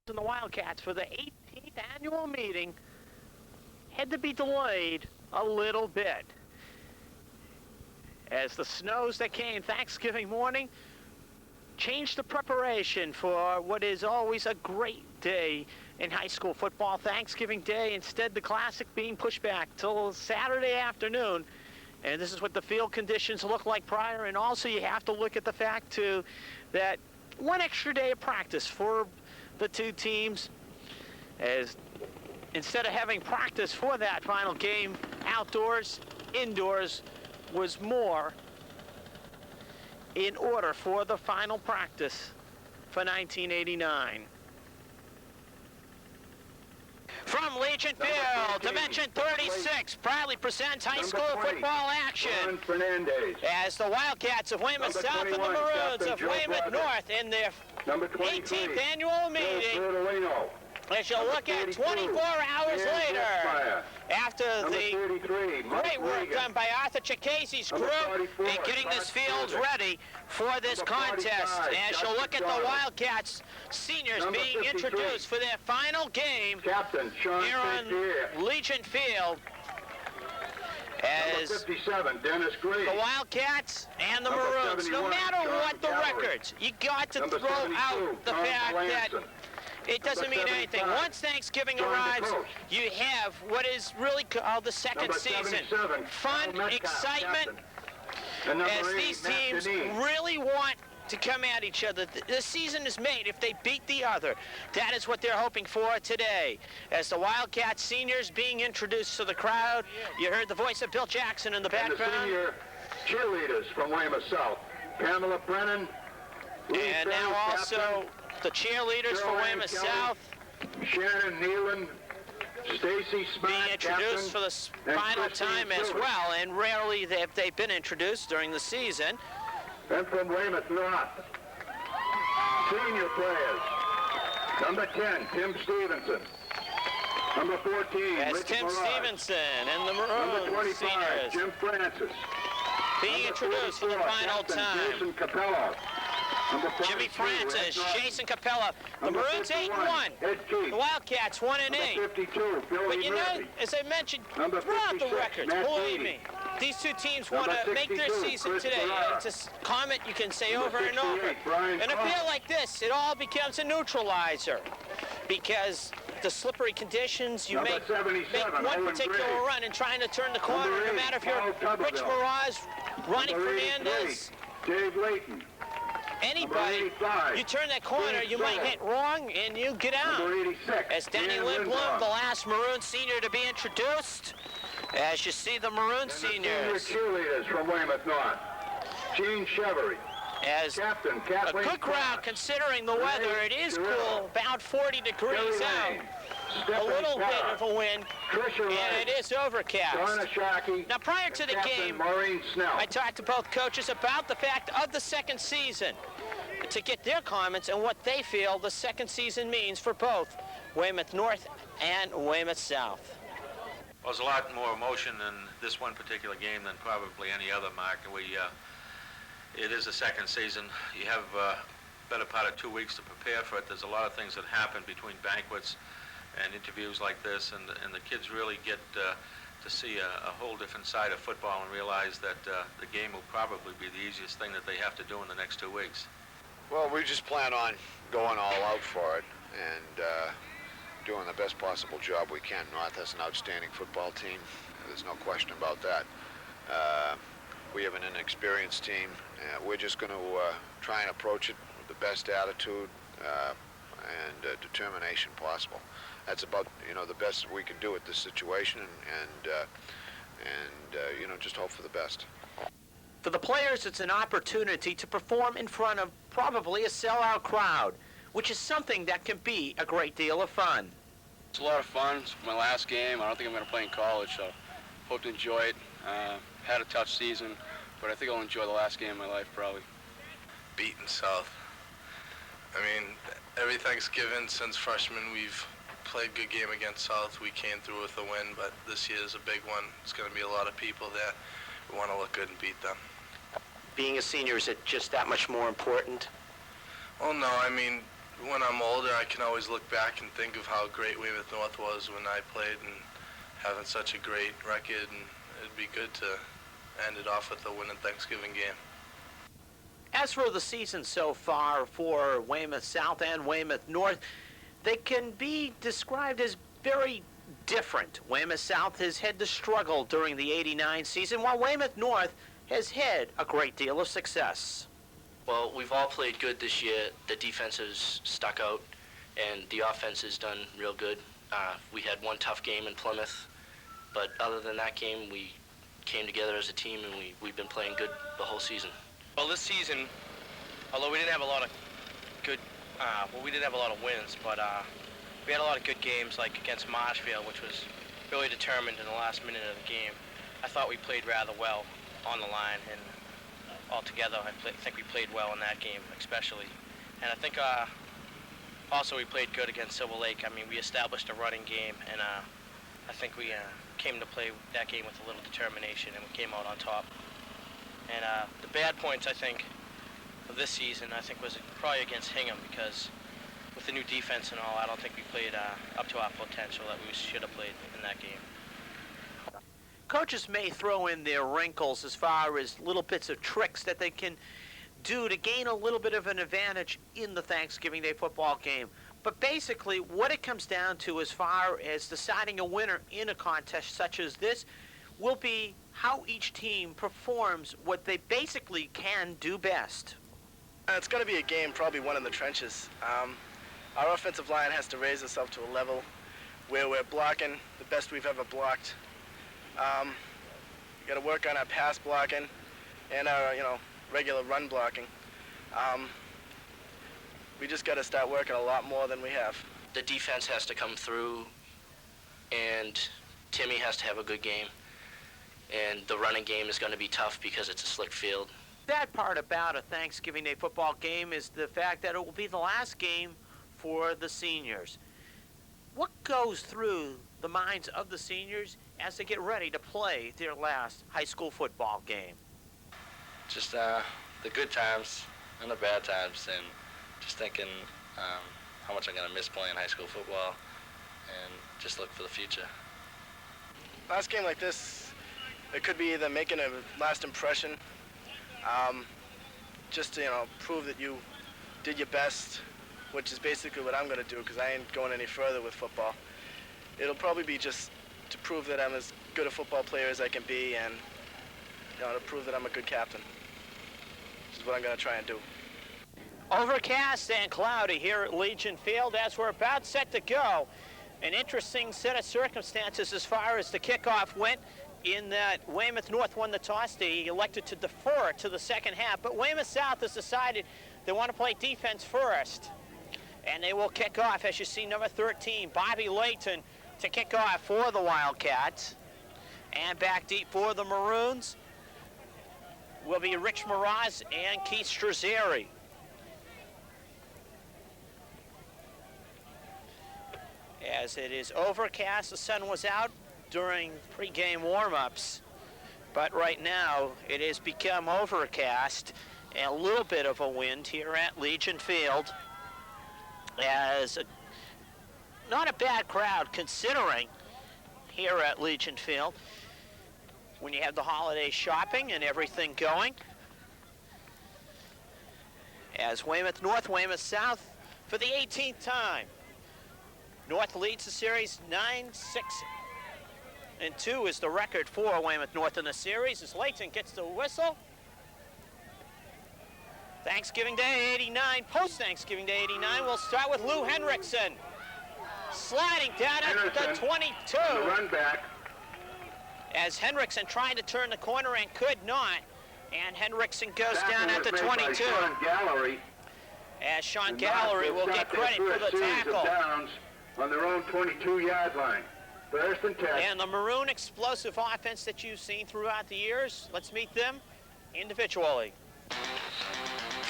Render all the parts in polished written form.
And the Wildcats for the 18th annual meeting had to be delayed a little bit as the snows that came Thanksgiving morning changed the preparation for what is always a great day in high school football. Thanksgiving Day, instead the Classic being pushed back till Saturday afternoon. And this is what the field conditions look like prior. And also you have to look at the fact too that one extra day of practice for the two teams, as instead of having practice for that final game outdoors, indoors was more in order for the final practice for 1989. From Legion Field, Dimension 36 proudly presents high school football action as the Wildcats of Weymouth South and the Maroons of Weymouth North in their 18th annual meeting. As you look at 24 hours later, after the great work done by Arthur Chicasi's group in getting this field ready for this contest. As you look at the Wildcats seniors being introduced for their final game here on Legion Field, as the Wildcats and the Maroons, no matter what the records, you got to throw out the fact that it doesn't mean anything. Once Thanksgiving arrives, you have what is really called the second season. Fun, excitement, as these teams really want to come at each other. The season is made if they beat the other. That is what they're hoping for today. As the Wildcat seniors being introduced to the crowd, you heard the voice of Bill Jackson in the background. And the senior cheerleaders from Weymouth South, Pamela Brennan, and now also the cheerleaders for Weymouth South, Shannon Nealon, Stacy Smart, being introduced for the final time as well, and rarely have they been introduced during the season. And from Weymouth North, senior players, number 10, Tim Stevenson. Number 14, That's Tim Stevenson and the Maroons seniors Jim Francis. Being introduced for the final time. Jason Capello. Jimmy Francis, Jason Capella. The Maroons 8-1. The Wildcats 1-8. But you know, as I mentioned, throw out the records. Believe me, these two teams want to make their season today. It's a comment you can say over and over. And I feel like this, it all becomes a neutralizer, because the slippery conditions, you make one particular run and trying to turn the corner, no matter if you're Rich Mirage, Ronnie Fernandez, Dave Layton. Anybody, you turn that corner, you might hit wrong, and you get out. As Danny Lindblom, the last Maroon senior to be introduced, as you see the Maroon seniors. The cheerleaders from Weymouth North, Gene Chevery. As Captain a good crowd, considering the weather, it is cool, about 40 degrees out. A little bit of a wind, and it is overcast. Now, prior to the game, I talked to both coaches about the fact of the second season to get their comments and what they feel the second season means for both Weymouth North and Weymouth South. Well, there's a lot more emotion in this one particular game than probably any other, Mark. It is the second season. You have a better part of 2 weeks to prepare for it. There's a lot of things that happen between banquets and interviews like this, and the kids really get to see a whole different side of football and realize that the game will probably be the easiest thing that they have to do in the next 2 weeks. Well, we just plan on going all out for it and doing the best possible job we can. North has an outstanding football team. There's no question about that. We have an inexperienced team. We're just going to try and approach it with the best attitude and determination possible. That's about, the best we can do at this situation, and just hope for the best. For the players, it's an opportunity to perform in front of probably a sellout crowd, which is something that can be a great deal of fun. It's a lot of fun. It's my last game. I don't think I'm going to play in college, so hope to enjoy it. Had a tough season, but I think I'll enjoy the last game of my life, probably. Beaten South. I mean, every Thanksgiving since freshman, we've played a good game against South. We came through with a win, but this year is a big one. It's going to be a lot of people there. We want to look good and beat them. Being a senior, is it just that much more important? Well, no, I mean, when I'm older, I can always look back and think of how great Weymouth North was when I played, and having such a great record, and it'd be good to end it off with a winning Thanksgiving game. As for the season so far for Weymouth South and Weymouth North, they can be described as very different. Weymouth South has had to struggle during the '89 season, while Weymouth North has had a great deal of success. Well, we've all played good this year. The defense has stuck out, and the offense has done real good. We had one tough game in Plymouth, but other than that game, we came together as a team, and we've been playing good the whole season. Well, this season, although we didn't have a lot of good, we didn't have a lot of wins, but we had a lot of good games, like against Marshfield, which was really determined in the last minute of the game. I thought we played rather well on the line, and altogether, I think we played well in that game, especially. And I think also we played good against Silver Lake. I mean, we established a running game, and I think we came to play that game with a little determination, and we came out on top. And the bad points, I think, of this season, I think, was probably against Hingham, because with the new defense and all, I don't think we played up to our potential that we should have played in that game. Coaches may throw in their wrinkles as far as little bits of tricks that they can do to gain a little bit of an advantage in the Thanksgiving Day football game. But basically, what it comes down to as far as deciding a winner in a contest such as this will be how each team performs what they basically can do best. It's going to be a game probably won in the trenches. Our offensive line has to raise itself to a level where we're blocking the best we've ever blocked. We got to work on our pass blocking and our, regular run blocking. We just got to start working a lot more than we have. The defense has to come through, and Timmy has to have a good game. And the running game is going to be tough because it's a slick field. That part about a Thanksgiving Day football game is the fact that it will be the last game for the seniors. What goes through the minds of the seniors as they get ready to play their last high school football game? Just the good times and the bad times, and just thinking how much I'm going to miss playing high school football, and just look for the future. Last game like this, it could be either making a last impression, just to, prove that you did your best, which is basically what I'm going to do, because I ain't going any further with football. It'll probably be just to prove that I'm as good a football player as I can be, and to prove that I'm a good captain. This is what I'm going to try and do. Overcast and cloudy here at Legion Field as we're about set to go. An interesting set of circumstances as far as the kickoff went, in that Weymouth North won the toss. They elected to defer to the second half, but Weymouth South has decided they want to play defense first. And they will kick off, as you see, number 13, Bobby Layton, to kick off for the Wildcats. And back deep for the Maroons will be Rich Mraz and Keith Strazzeri. As it is overcast, the sun was out during pregame warm-ups, but right now it has become overcast and a little bit of a wind here at Legion Field, as not a bad crowd considering here at Legion Field when you have the holiday shopping and everything going. As Weymouth North, Weymouth South for the 18th time. North leads the series 9-6-2 is the record for Weymouth North in the series as Layton gets the whistle. Thanksgiving Day 89, post-Thanksgiving Day 89, we'll start with Lou Henriksen. Sliding down at the 22. Run back. As Henriksen tried to turn the corner and could not. And Henriksen goes down at the 22. Sean Gallery. As Sean Gallery will get credit for the tackle. On their own 22-yard line. First and 10. And the Maroon explosive offense that you've seen throughout the years, let's meet them individually.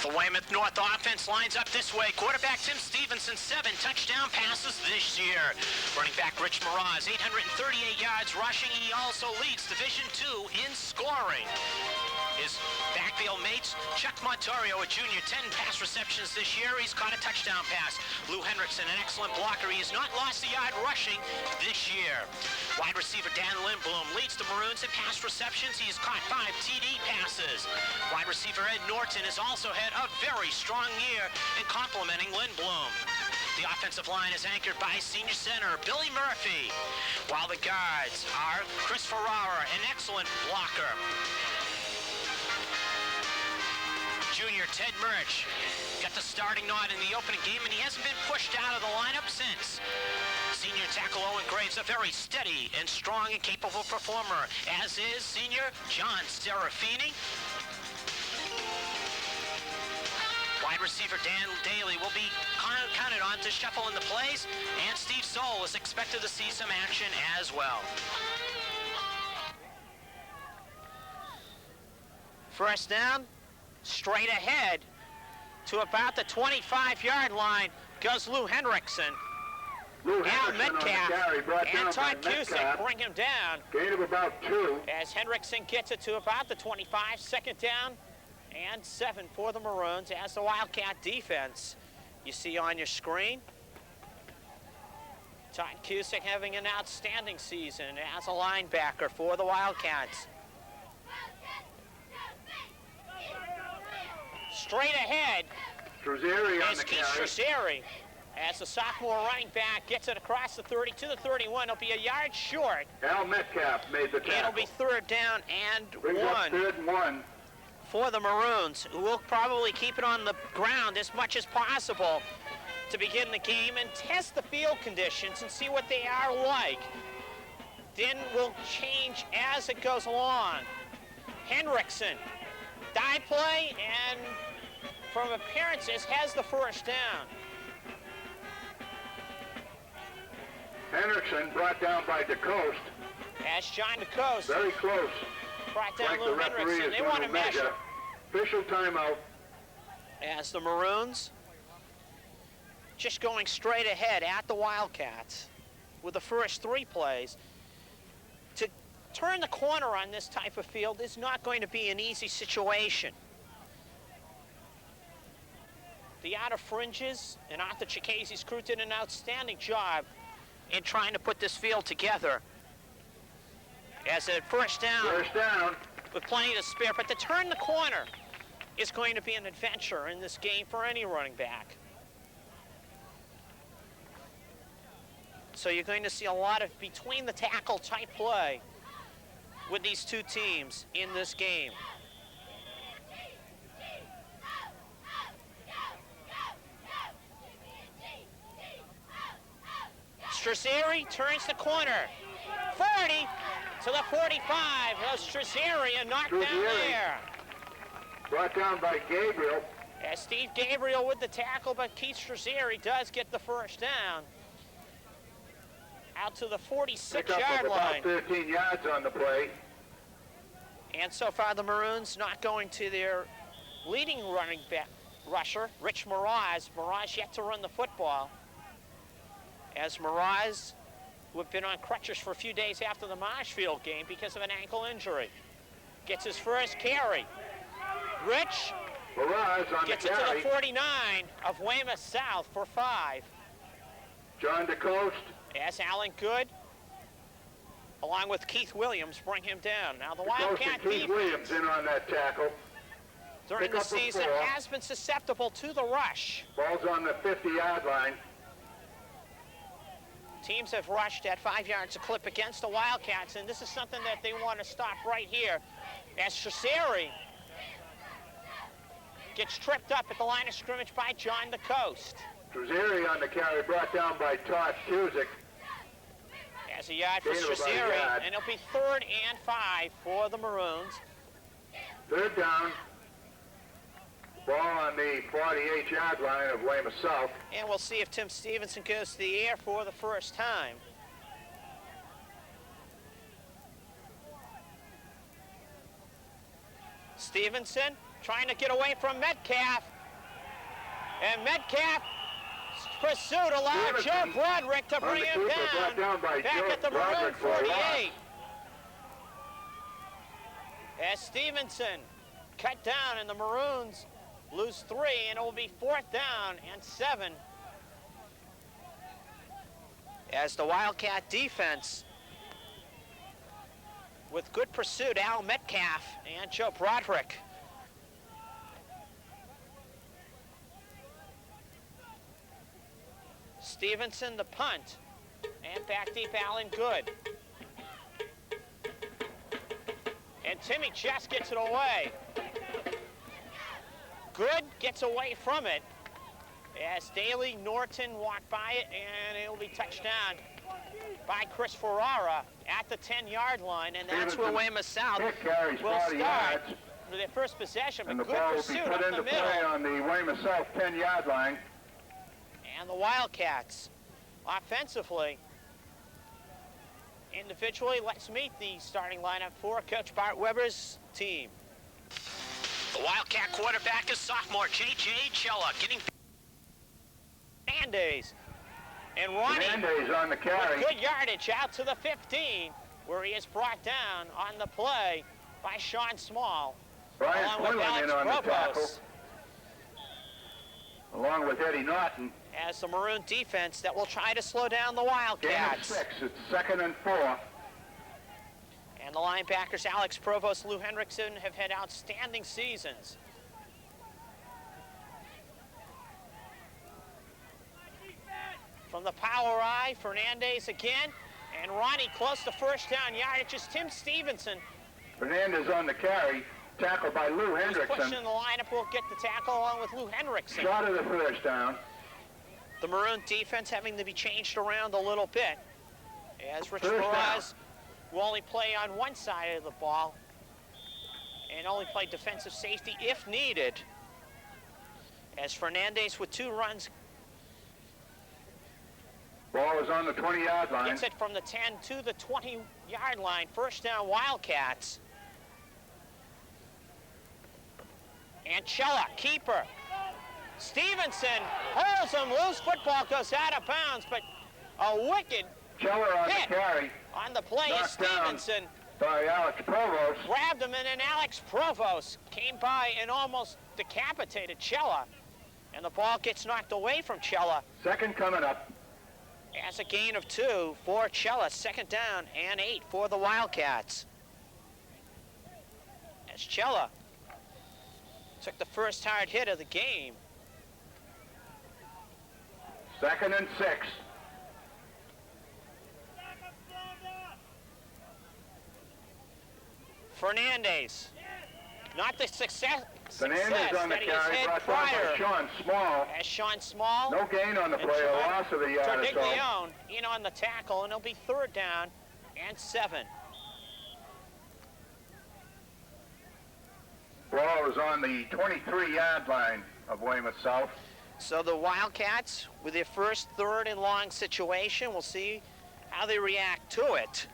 The Weymouth North offense lines up this way. Quarterback Tim Stevenson, 7 touchdown passes this year. Running back Rich Mraz, 838 yards rushing. He also leads Division II in scoring. His backfield mates, Chuck Montorio, a junior, 10 pass receptions this year. He's caught a touchdown pass. Lou Hendrickson, an excellent blocker. He has not lost a yard rushing this year. Wide receiver Dan Lindblom leads the Maroons in pass receptions. He's caught 5 TD passes. Wide receiver Ed Norton has also had a very strong year in complimenting Lindblom. The offensive line is anchored by senior center Billy Murphy, while the guards are Chris Ferrara, an excellent blocker. Junior Ted Murch got the starting nod in the opening game, and he hasn't been pushed out of the lineup since. Senior tackle Owen Graves, a very steady and strong and capable performer, as is senior John Serafini. Wide receiver Dan Daly will be counted on to shuffle in the plays, and Steve Soule is expected to see some action as well. First down, straight ahead to about the 25-yard line goes Lou Hendrickson. Al Metcalf and Todd Cusick bring him down. Gain of about 2. As Hendrickson gets it to about the 25, second down and 7 for the Maroons as the Wildcat defense. You see on your screen, Todd Cusick having an outstanding season as a linebacker for the Wildcats. Straight ahead is Keith Straseri as the sophomore running back gets it across the 30 to the 31. It'll be a yard short. Al Metcalf made the tackle. It'll be third down and Brings up 3rd and 1. For the Maroons, who will probably keep it on the ground as much as possible to begin the game and test the field conditions and see what they are like. Then we'll change as it goes along. Hendrickson, dive play, and from appearances has the first down. Hendrickson brought down by DeCoste. As John DeCoste. Very close. Brought down Lou Hendrickson. They want to measure. Official timeout. As the Maroons just going straight ahead at the Wildcats with the first 3 plays. To turn the corner on this type of field is not going to be an easy situation. The outer fringes and Arthur Chickase's crew did an outstanding job in trying to put this field together. As a first down with plenty to spare, but to turn the corner is going to be an adventure in this game for any running back. So you're going to see a lot of between the tackle type play with these two teams in this game. Straseri turns the corner. 40 to the 45. Straseri and knocked down there. Brought down by Gabriel. As Steve Gabriel with the tackle, but Keith Straseri does get the first down. Out to the 46-yard line. About 13 yards on the play. And so far the Maroons not going to their leading running back rusher, Rich Moraz. Moraz yet to run the football. As Moraz, who have been on crutches for a few days after the Marshfield game because of an ankle injury, gets his first carry. Rich gets it to the 49 of Weymouth South for 5. John DeCoste. As Alan Good, along with Keith Williams, bring him down. Now the Wildcat Keith Williams in on that tackle. During the season has been susceptible to the rush. Ball's on the 50-yard line. Teams have rushed at 5 yards a clip against the Wildcats, and this is something that they want to stop right here. As Straseri gets tripped up at the line of scrimmage by John DeCoste. Straseri on the carry, brought down by Todd Cusick. As a yard for Straseri, and it'll be 3rd and 5 for the Maroons. 3rd down. Ball on the 48-yard line of Weymouth South. And we'll see if Tim Stevenson goes to the air for the first time. Stevenson trying to get away from Metcalf. And Metcalf pursued, allowed Joe Broderick to bring him down back at the Maroon 48. As Stevenson cut down, and the Maroons lose 3, and it will be 4th down and 7. As the Wildcat defense, with good pursuit, Al Metcalf and Joe Broderick. Stevenson, the punt, and back deep, Allen Good. And Timmy Chess gets it away. Good gets away from it as Daly Norton walked by it, and it'll be touched down by Chris Ferrara at the 10-yard line, and that's where Weymouth South will start for their first possession. And the good ball will be pursuit put up the into middle. play on the Weymouth South 10-yard line. And the Wildcats, offensively, individually, let's meet the starting lineup for Coach Bart Weber's team. The Wildcat quarterback is sophomore J.J. Chella, getting Fernandez. And Ronnie, Fernandez on the carry. with good yardage out to the 15, where he is brought down on the play by Sean Small. Brian along with Quinlan in Alex on the tackle, Probos, along with Eddie Norton. as the Maroon defense that will try to slow down the Game of Wildcats. 6, it's 2nd and 4. And the linebackers, Alex Provost, Lou Hendrickson, have had outstanding seasons. From the power eye, Fernandez again, and Ronnie close to first down yardage is Tim Stevenson. Fernandez on the carry, tackled by Lou Who's Hendrickson. pushing the lineup, will get the tackle along with Lou Hendrickson. Shot of the first down. The Maroon defense having to be changed around a little bit, as Rich First down. Faraz will only play on one side of the ball and only play defensive safety if needed. As Fernandez with 2 runs Ball is on the 20-yard line. gets it from the 10 to the 20-yard line. First down, Wildcats. And Chella, keeper. Stevenson holds him loose. Football goes out of bounds, but a wicked Keller on hit the carry, on the play is knocked down Stevenson. by Alex Provost. Grabbed him, and then Alex Provost came by and almost decapitated Chella. And the ball gets knocked away from Chella. 2nd coming up. As a gain of 2 for Chella. 2nd down and 8 for the Wildcats. As Chella took the first hard hit of the game. 2nd and 6. Fernandez, not the success Fernandez on the that he has carry, had brought down by prior. Sean Small. As Sean Small No gain on the and play, a Sean loss of a yard or so. Tardiglione in on the tackle, and it'll be 3rd down and 7. Ball is on the 23-yard line of Weymouth South. So the Wildcats, with their first 3rd and long situation, we'll see how they react to it.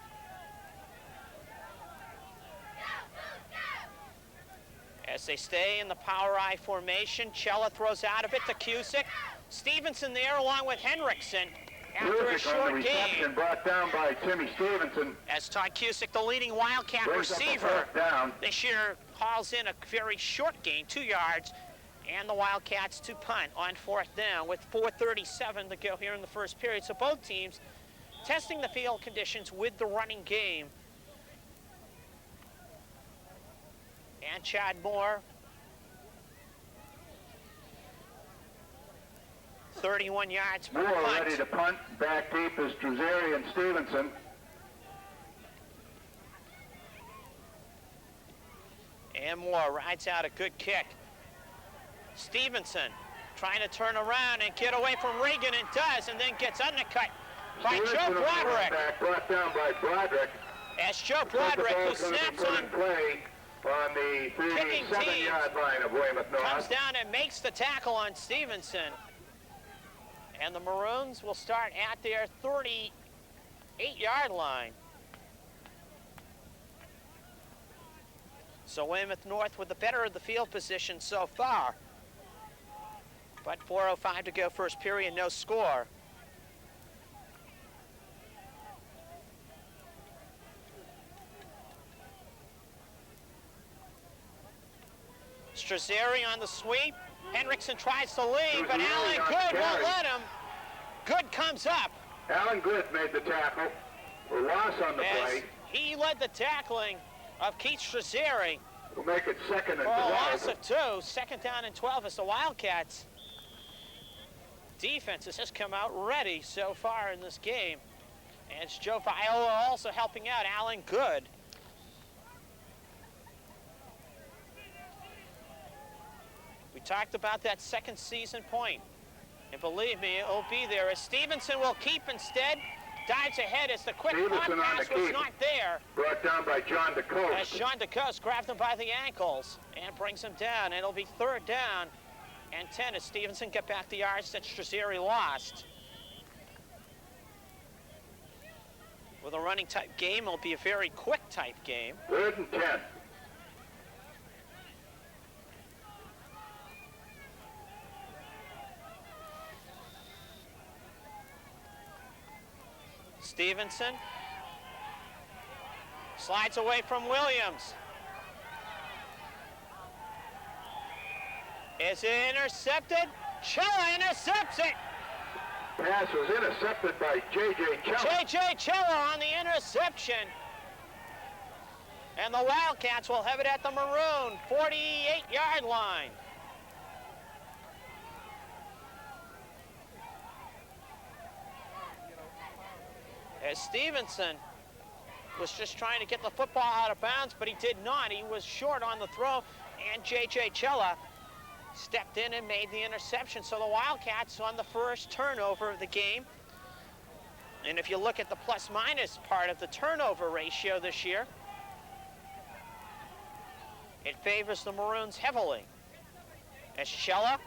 As they stay in the power I formation, Chella throws out of it to Cusick. Stevenson there along with Hendrickson after a Cusick on the short reception, game. brought down by Timmy Stevenson. As Todd Cusick, the leading Wildcat Brings up the receiver, 1st down. this year hauls in a very short gain, 2 yards, and the Wildcats to punt on 4th down with 4:37 to go here in the first period. So both teams testing the field conditions with the running game. And Chad Moore, 31 yards per Moore punt. ready to punt. Back deep is Druzeri and Stevenson. And Moore rides out a good kick. Stevenson trying to turn around and get away from Reagan, and does, and then gets undercut by Joe Stevenson, Broderick. back, brought down by Broderick. As Joe Broderick, who snaps on, play on the 37-yard line of Weymouth comes North. down and makes the tackle on Stevenson. And the Maroons will start at their 38-yard line. So Weymouth North with the better of the field position so far. But 4:05 to go first period, no score. Straseri on the sweep. Hendrickson tries to lead, but Alan Good won't let him. Good comes up. Alan Good made the tackle. A loss on the play. He led the tackling of Keith Straseri. We'll make it 2nd and For 12. a loss of 2, 2nd down and 12 as the Wildcats defense has just come out ready so far in this game. And it's Joe Viola also helping out Alan Good. We talked about that second season point. And believe me, it will be there as Stevenson will keep instead. Dives ahead as the quick pass was not there. Brought down by John DeCoste. As John DeCoste grabbed him by the ankles and brings him down. And it'll be 3rd down and 10 as Stevenson get back the yards that Straseri lost. With a running type game, it'll be a very quick type game. 3rd and 10. Stevenson slides away from Williams. Is it intercepted? Chella intercepts it. Pass was intercepted by J.J. Chella. J.J. Chella on the interception. And the Wildcats will have it at the Maroon 48-yard line. As Stevenson was just trying to get the football out of bounds, but he did not. He was short on the throw, and J.J. Chella stepped in and made the interception. So the Wildcats on the first turnover of the game. And if you look at the plus-minus part of the turnover ratio this year, it favors the Maroons heavily. As Chella,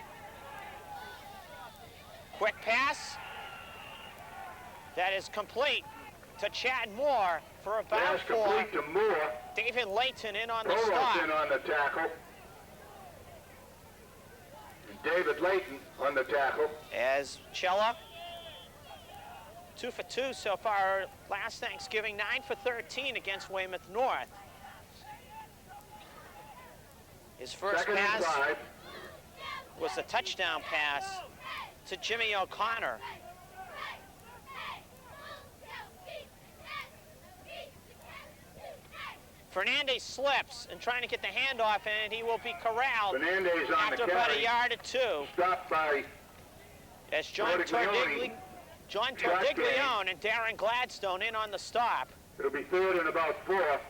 quick pass. That is complete to Chad Moore for about 4. Complete to Moore. David Layton in on the Toro's stop. in on the tackle. David Layton on the tackle. As Chella, 2 for 2 so far last Thanksgiving, 9 for 13 against Weymouth North. His first pass was a touchdown pass to Jimmy O'Connor. Fernandez slips and trying to get the handoff, and he will be corralled Fernandez on after the about carry. a yard or 2. Stopped by As John Tordiglione and Darren Gladstone in on the stop. It'll be 3rd and about 4.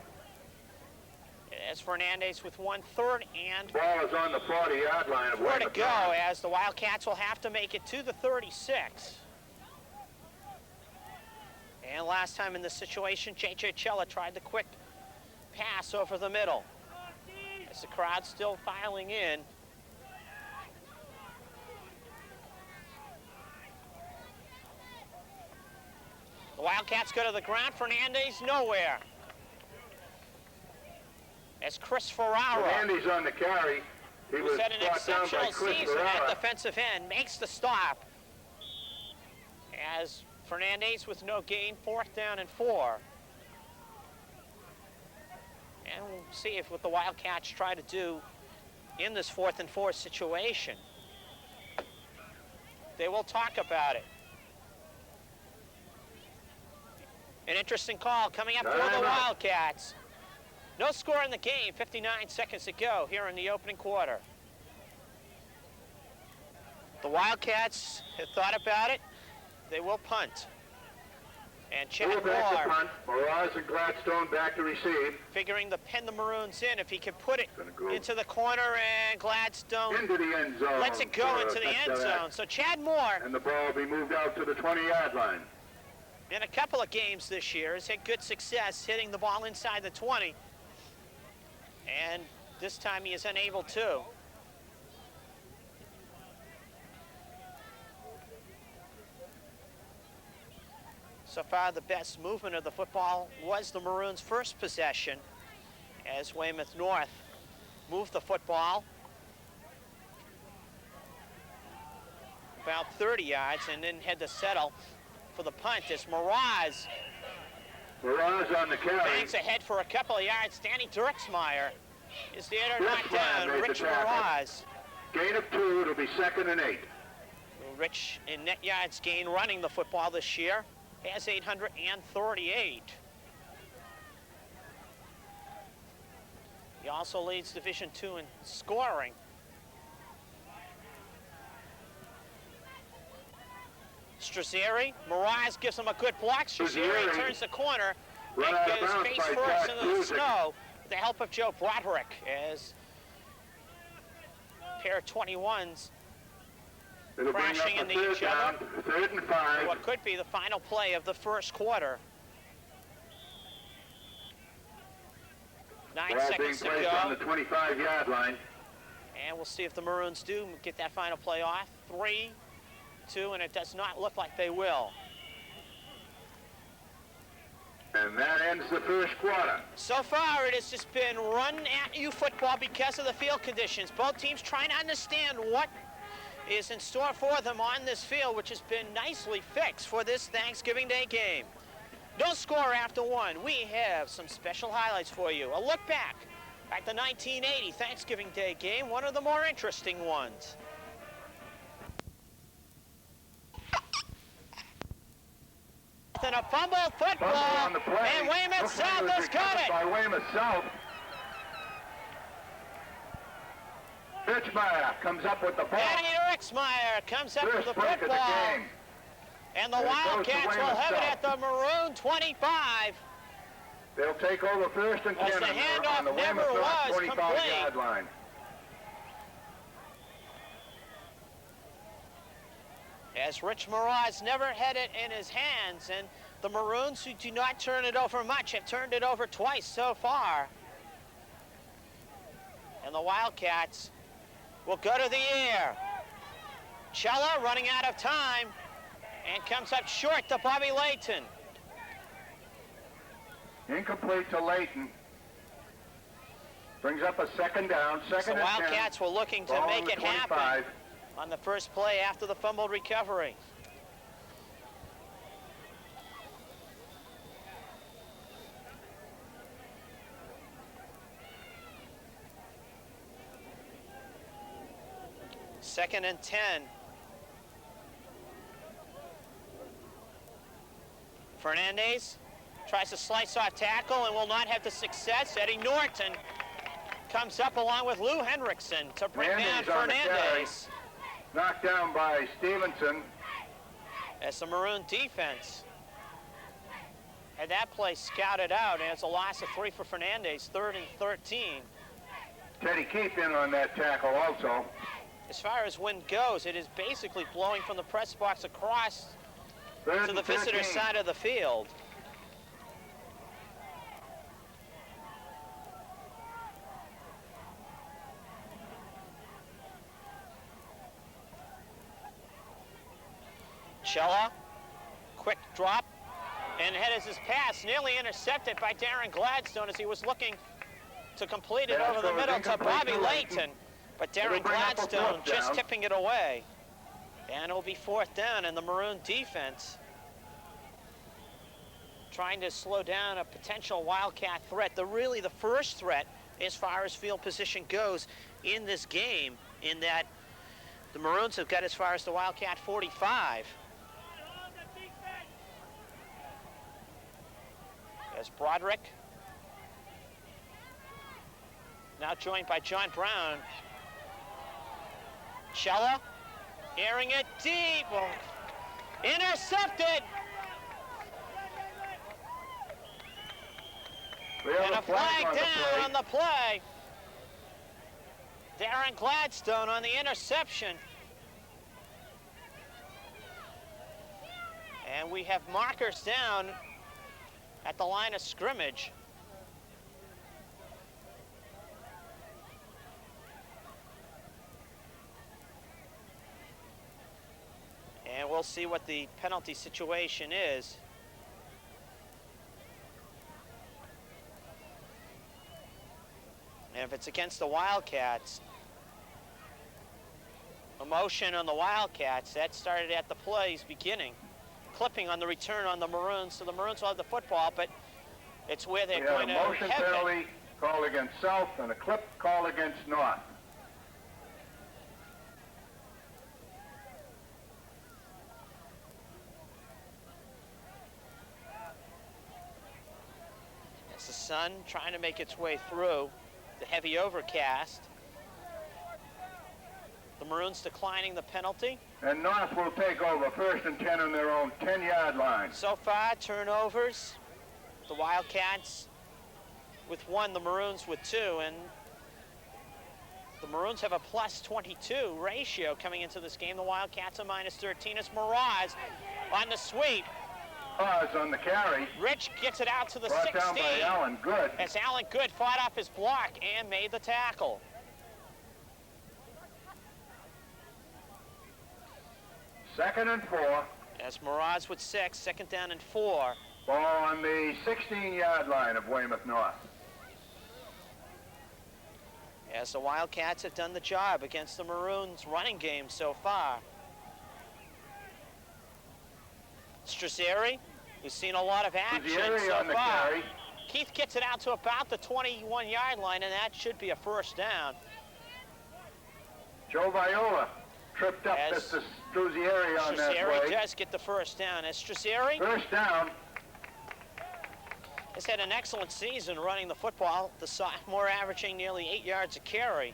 As Fernandez with 1/3 and Ball is on the 40-yard line of 4 to go, as the Wildcats will have to make it to the 36. And last time in this situation, J.J. Chella tried the quick pass over the middle. As the crowd's still filing in. The Wildcats go to the ground. Fernandez nowhere. As Chris Ferraro, Fernandez on the carry. He was had an exceptional season at defensive end, makes the stop. As Fernandez with no gain, 4th down and 4. And we'll see if what the Wildcats try to do in this 4th and 4 situation. They will talk about it. An interesting call coming up for the Wildcats. No score in the game, 59 seconds to go here in the opening quarter. The Wildcats have thought about it. They will punt. And Chad Moore, Moraz and Gladstone back to receive. figuring to pin the Maroons in. If he can put it into the corner, and Gladstone into the end zone. lets it go into the end zone. So Chad Moore, and the ball will be moved out to the 20-yard line. in a couple of games this year, has had good success hitting the ball inside the 20. And this time he is unable to. So far, the best movement of the football was the Maroons' first possession as Weymouth North moved the football about 30 yards and then had to settle for the punt as Moraz on the carry. banks ahead for a couple of yards. Danny Dirksmeyer is there to knock down Rich Moroz. Gain of 2, it'll be 2nd and 8. Rich in net yards gain running the football this year has 838. He also leads Division II in scoring. Strazzeri, Moroz gives him a good block. Strazzeri turns the corner and goes face first into the snow with the help of Joe Broderick as a pair of 21s crashing into each other. 3rd and 5. What could be the final play of the first quarter. 9 seconds to go. On the 25-yard line. And we'll see if the Maroons do get that final play off. 3, 2, and it does not look like they will. And that ends the first quarter. So far, it has just been run-at-you football because of the field conditions. Both teams trying to understand what is in store for them on this field, which has been nicely fixed for this Thanksgiving Day game. No score after 1. We have some special highlights for you. A look back at the 1980 Thanksgiving Day game, one of the more interesting ones. And a fumbled football, on the play. and Weymouth South has got it. By Weymouth South. Birchmeyer comes up with the ball. Danny Rixmeyer comes up with the First break of the football. game. And the And it goes to Wildcats will Weymouth have it South. at the Maroon 25. They'll take over 1st and 10 As the handoff on the never Weymouth South was 25-yard line. As Rich Moroz never had it in his hands, and the Maroons, who do not turn it over much, have turned it over twice so far. And the Wildcats will go to the air. Chella running out of time and comes up short to Bobby Layton. Incomplete to Layton. Brings up a 2nd down, 2nd So and 10. Wildcats were looking to Ball on make the it happen 25. on the first play after the fumbled recovery. Second and 10. Fernandez tries to slice off tackle and will not have the success. Eddie Norton comes up along with Lou Hendrickson to bring down Fernandez. Knocked down by Stevenson. As the Maroon defense had that play scouted out, and it's a loss of 3 for Fernandez, 3rd and 13. Teddy Keefe in on that tackle also. As far as wind goes, it is basically blowing from the press box across to the visitor side of the field. Chella, quick drop, and headed his pass, nearly intercepted by Darren Gladstone as he was looking to complete it over the middle to Bobby Layton. But Darren Gladstone just tipping it away. And it'll be 4th down, and the Maroon defense trying to slow down a potential Wildcat threat. Really the first threat as far as field position goes in this game, in that the Maroons have got as far as the Wildcat 45. As Broderick, now joined by John Brown. Chella, airing it deep, intercepted. And a flag down on the play. Darren Gladstone on the interception. And we have markers down at the line of scrimmage. And we'll see what the penalty situation is. And if it's against the Wildcats, a motion on the Wildcats, that started at the play's beginning. Clipping on the return on the Maroons, so the Maroons will have the football, but it's where they're going to have it. called against South and a clip called against North. It's the sun trying to make its way through the heavy overcast. The Maroons declining the penalty. And North will take over 1st and 10 on their own 10-yard line. So far, turnovers. The Wildcats with 1, the Maroons with 2, and the Maroons have a plus 22 ratio coming into this game. The Wildcats are minus 13. It's Mirage on the sweep. Pause on the carry. Rich gets it out to the Brought 16. down by Allen Good. As Allen Good fought off his block and made the tackle. Second and 4. As Mirage with 6, 2nd down and 4. Ball on the 16-yard line of Weymouth North. As the Wildcats have done the job against the Maroons running game so far. Strazzeri, who's seen a lot of action so on the far. carry. Keith gets it out to about the 21-yard line, and that should be a 1st down. Joe Viola tripped up Mr. Struzzieri on that Strazzeri play. does get the 1st down. As Strazzeri 1st down. has had an excellent season running the football, the sophomore averaging nearly 8 yards a carry.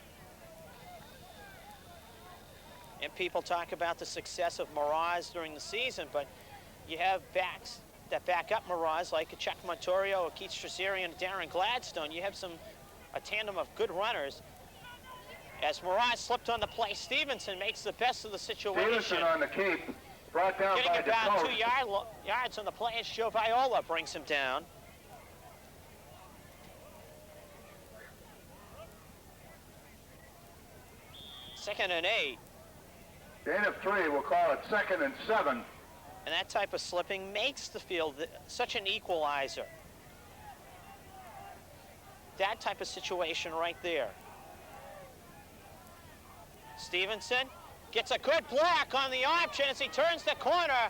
And people talk about the success of Mirage during the season, but you have backs that back up Mirage, like a Chuck Montorio, a Keith Strazzeri, and Darren Gladstone. You have a tandem of good runners. As Mirage slipped on the play, Stevenson makes the best of the situation. Stevenson on the keep, brought down Getting by about DeCote. 2 yards on the play as Joe Viola brings him down. Second and 8. Gain of 3, we'll call it 2nd and 7. And that type of slipping makes the field such an equalizer. That type of situation right there. Stevenson gets a good block on the option as he turns the corner.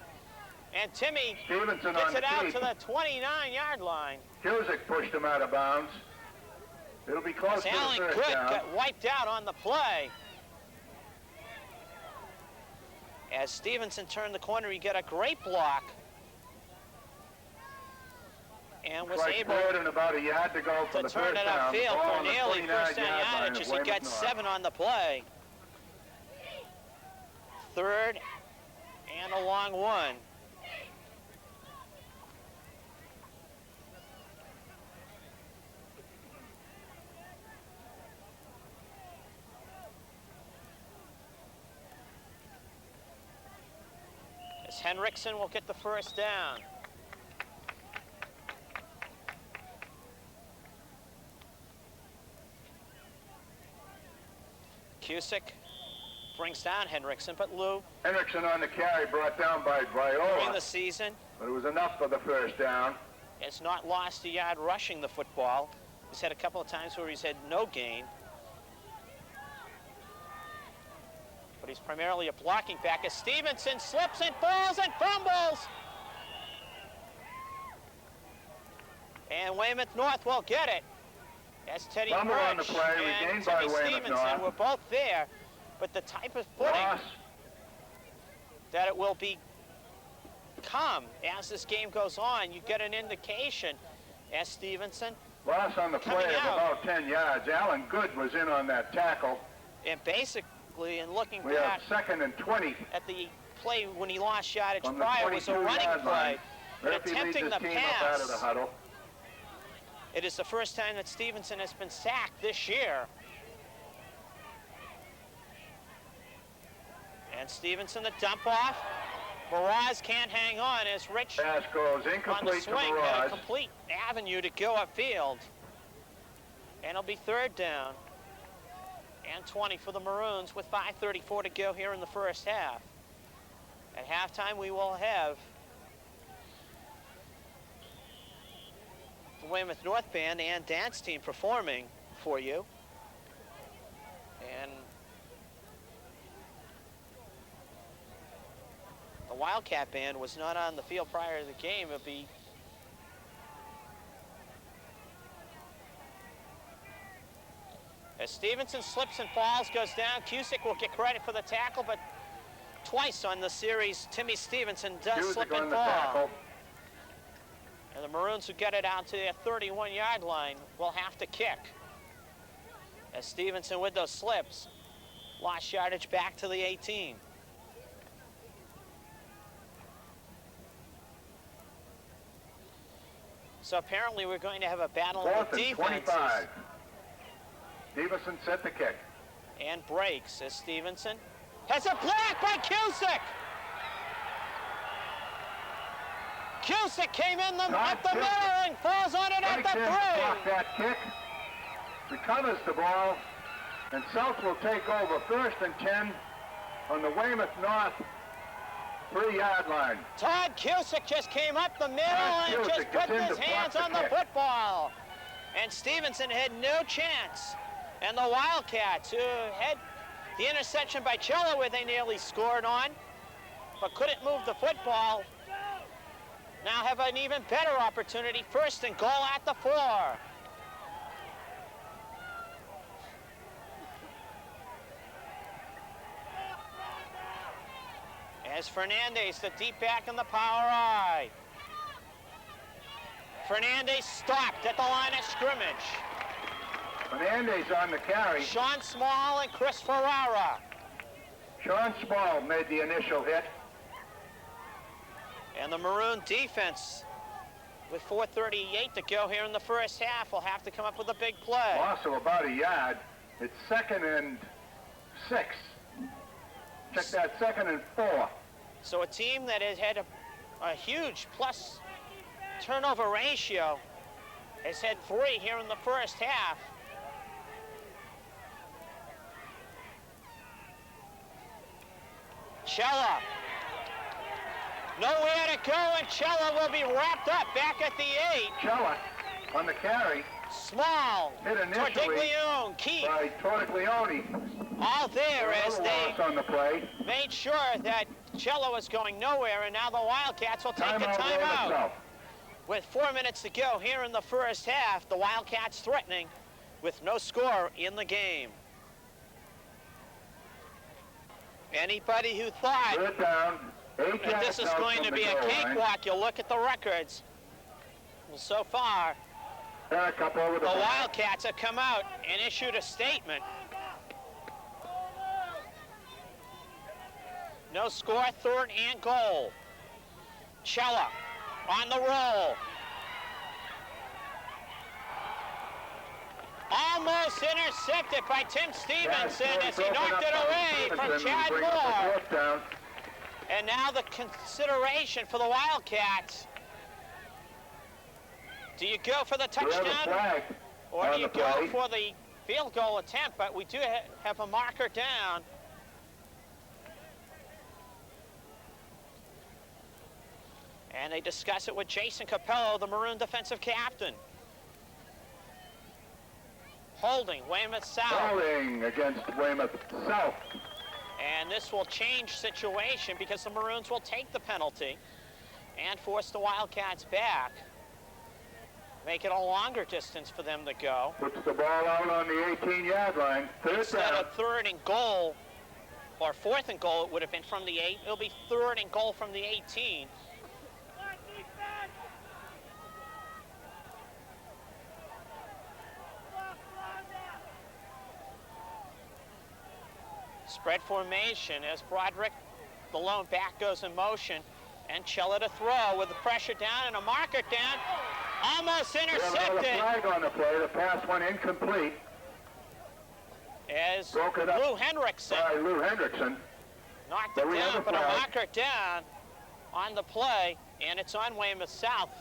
And Timmy Stevenson gets on it out the to the 29-yard line. Cusick pushed him out of bounds. It'll be close As to the Allen 1st Good down. got wiped out on the play. As Stevenson turned the corner, he got a great block. And was Strike able third and about a yard to go for to the turn 1st it down. upfield Ball for on the nearly 1st 29-yard down line yardage of as he Weymouth got North. 7 on the play. 3rd and a long 1. As Henriksen will get the 1st down. Cusick brings down Henriksen, but Lou, Henriksen on the carry, brought down by Viola. during the season, But it was enough for the 1st down. has not lost a yard rushing the football. He's had a couple of times where he's had no gain. But he's primarily a blocking back as Stevenson slips and falls and fumbles. And Weymouth North will get it. As Teddy Fumble on the Birch play, and regained by Timmy Weymouth Stevenson North. were both there. But the type of footing Loss. that it will become as this game goes on, you get an indication as Stevenson, Loss on the play Coming of out. about 10 yards. Allen Good was in on that tackle. and basically, in looking We back have 2nd and 20 at the play when he lost yardage from the prior was a running 22-yard play, line. but Murphy leads attempting his the team up out of the pass. huddle. It is the first time that Stevenson has been sacked this year. And Stevenson, the dump off. Mirage can't hang on as Rich Pass goes on the incomplete to swing had a Mirage. complete avenue to go upfield. And it'll be 3rd down and 20 for the Maroons with 5:34 to go here in the 1st half. At halftime, we will have the Weymouth North Band and dance team performing for you. And the Wildcat Band was not on the field prior to the game. It'll be As Stevenson slips and falls, goes down, Cusick will get credit for the tackle, but twice on the series, Timmy Stevenson does slip and fall. And the Maroons, who get it out to their 31-yard line, will have to kick. As Stevenson, with those slips, lost yardage back to the 18. So apparently we're going to have a battle of the defenses. 25. Stevenson set the kick. And breaks as Stevenson has a block by Cusick. Cusick came in at the middle and falls on it at the 3. Block that kick, recovers the ball, and South will take over 1st and 10 on the Weymouth North 3-yard line. Todd Cusick just came up the middle and just put his hands on the football. And Stevenson had no chance. And the Wildcats, who had the interception by Cello, where they nearly scored on, but couldn't move the football, now have an even better opportunity. 1st and goal at the 4. As Fernandez, the deep back in the power I. Fernandez stopped at the line of scrimmage. Fernandez on the carry. Sean Small and Chris Ferrara. Sean Small made the initial hit. And the Maroon defense, with 4:38 to go here in the first half, will have to come up with a big play. Loss of about a yard. It's 2nd and 6. Check that, 2nd and 4. So a team that has had a huge plus turnover ratio has had 3 here in the first half. Cella. Nowhere to go, and Cella will be wrapped up back at the 8. Cella on the carry. Small. Hit initially Tordiglione, Keith. by Tordiglione. All there as they on the play. made sure that Cello was going nowhere, and now the Wildcats will take a Timeout. timeout. With 4 minutes to go here in the first half, the Wildcats threatening with no score in the game. Anybody who thought Third down, that this is going to be a cakewalk, you look at the records. Well, so far, over the Wildcats have come out and issued a statement. No score, 3rd and goal. Cella on the roll. Almost intercepted by Tim Stevenson as he knocked it away from Chad Moore. And now the consideration for the Wildcats. Do you go for the touchdown or do you go for the field goal attempt? But we do have a marker down. And they discuss it with Jason Capello, the Maroon defensive captain. Holding, Weymouth South. Holding against Weymouth South. And this will change situation because the Maroons will take the penalty and force the Wildcats back. Make it a longer distance for them to go. Puts the ball out on the 18-yard line. Instead of 3rd and goal, or 4th and goal, it would have been from the 8. It'll be 3rd and goal from the 18. Spread formation as Broderick, the lone back, goes in motion, and Cella to throw with the pressure down and a marker down. Almost intercepted. We have a flag on the play. The pass went incomplete. As Lou Hendrickson knocked it down, but a marker down on the play, and it's on Weymouth South.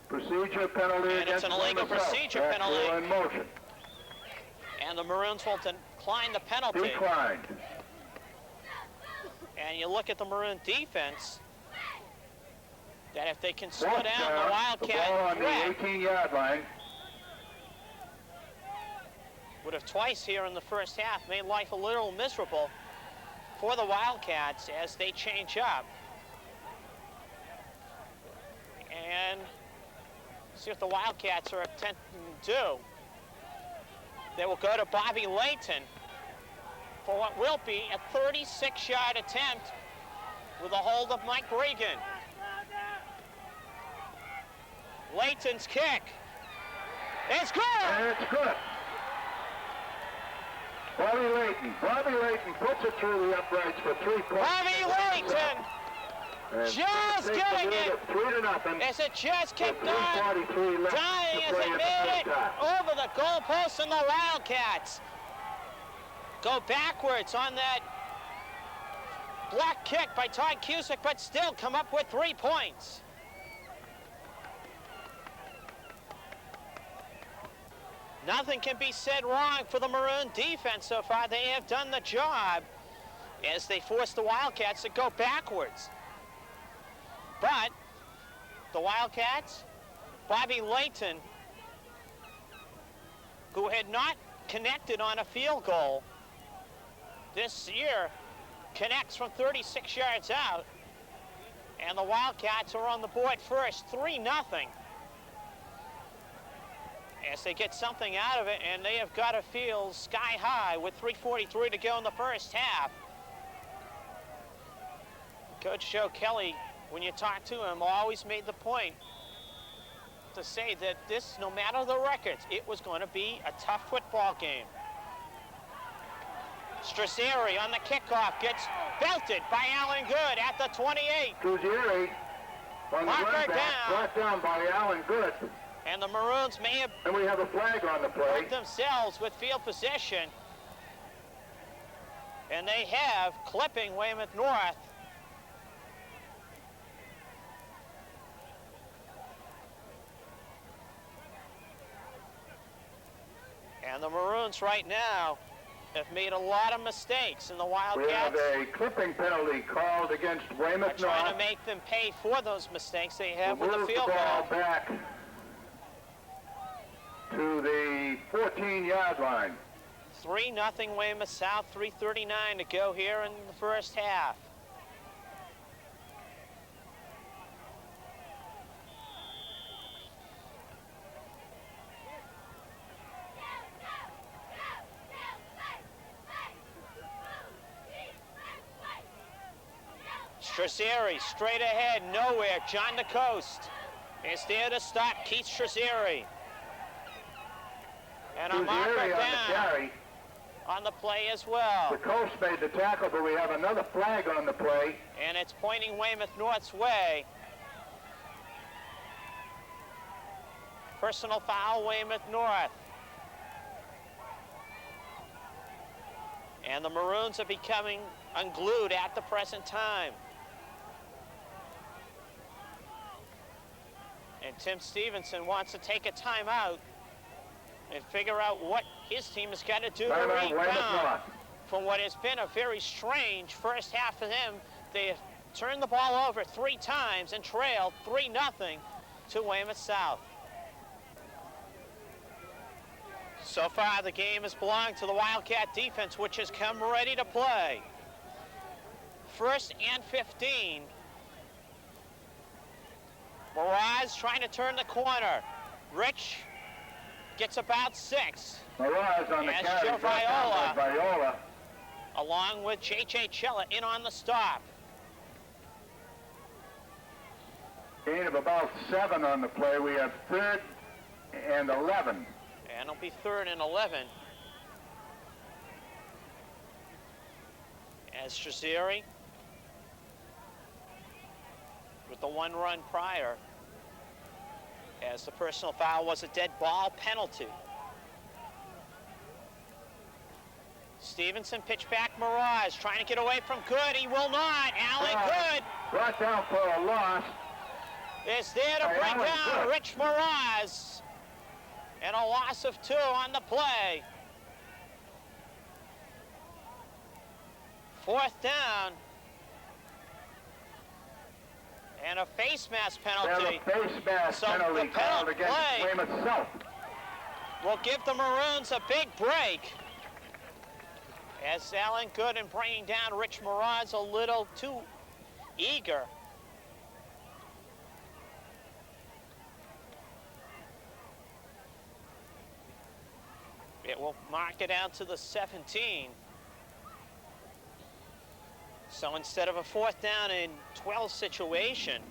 Procedure penalty. And it's an illegal procedure penalty. In motion. And the Maroons will decline the penalty. Declined. And you look at the Maroon defense, that if they can slow down the Wildcat the ball on threat, the 18-yard line. would have twice here in the first half made life a little miserable for the Wildcats as they change up. And see what the Wildcats are attempting to do. They will go to Bobby Layton for what will be a 36-yard attempt with a hold of Mike Regan. Layton's kick. It's good! And it's good. Bobby Layton puts it through the uprights for 3 points. Bobby Layton just getting it. 3-0. As it just kicked on. 3:43 left Dying to as play it in the made it first half. over the goalpost, and the Wildcats go backwards on that block kick by Todd Cusick, but still come up with 3 points. Nothing can be said wrong for the Maroon defense so far. They have done the job as they force the Wildcats to go backwards. But the Wildcats, Bobby Layton, who had not connected on a field goal this year, connects from 36 yards out, and the Wildcats are on the board first, 3-0. As they get something out of it, and they have got to feel sky high with 3:43 to go in the first half. Coach Joe Kelly, when you talk to him, always made the point to say that this, no matter the records, it was going to be a tough football game. Strazzeri on the kickoff gets belted by Alan Good at the 28. Strazzeri on the run back, brought down by Alan Good. And the Maroons may have And we have a flag on the play. put themselves with field possession. And they have clipping Weymouth North. And the Maroons right now have made a lot of mistakes, and the We Wildcats have a clipping penalty called against are Weymouth trying to North. make them pay for those mistakes they have with the Move field the ball goal. back to the 14-yard line. 3-0 Weymouth South, 3:39 to go here in the first half. Strazzeri straight ahead, nowhere. John DeCoste is there to stop Keith Strazzeri. And a marker Strazzeri on the down carry. on the play as well. The coach made the tackle, but we have another flag on the play. And it's pointing Weymouth North's way. Personal foul, Weymouth North. And the Maroons are becoming unglued at the present time. And Tim Stevenson wants to take a timeout and figure out what his team has got to do to Timeout, Weymouth rebound North. from what has been a very strange first half for them. They have turned the ball over 3 times and trailed 3-0 to Weymouth South. So far, the game has belonged to the Wildcat defense, which has come ready to play. 1st and 15. Mirage trying to turn the corner. Rich gets about 6. Mirage on the As carry. Joe brought down by Viola. Along with J.J. Chella in on the stop. Gain of about 7 on the play. We have 3rd and 11. And it'll be 3rd and 11. As Strazzeri, with the 1 run prior, as the personal foul was a dead ball penalty. Stevenson pitch back, Mirage trying to get away from Good. He will not. Alan Good Brought down for a loss. is there to By bring Alan down Good. Rich Mirage. And a loss of 2 on the play. 4th down. And a face mask They penalty have a face mask So penalty the called penalty against play- Weymouth South. will give the Maroons a big break. As Alan Good in bringing down Rich Mirage a little too eager. It will mark it out to the 17. So instead of a 4th down and 12 situation,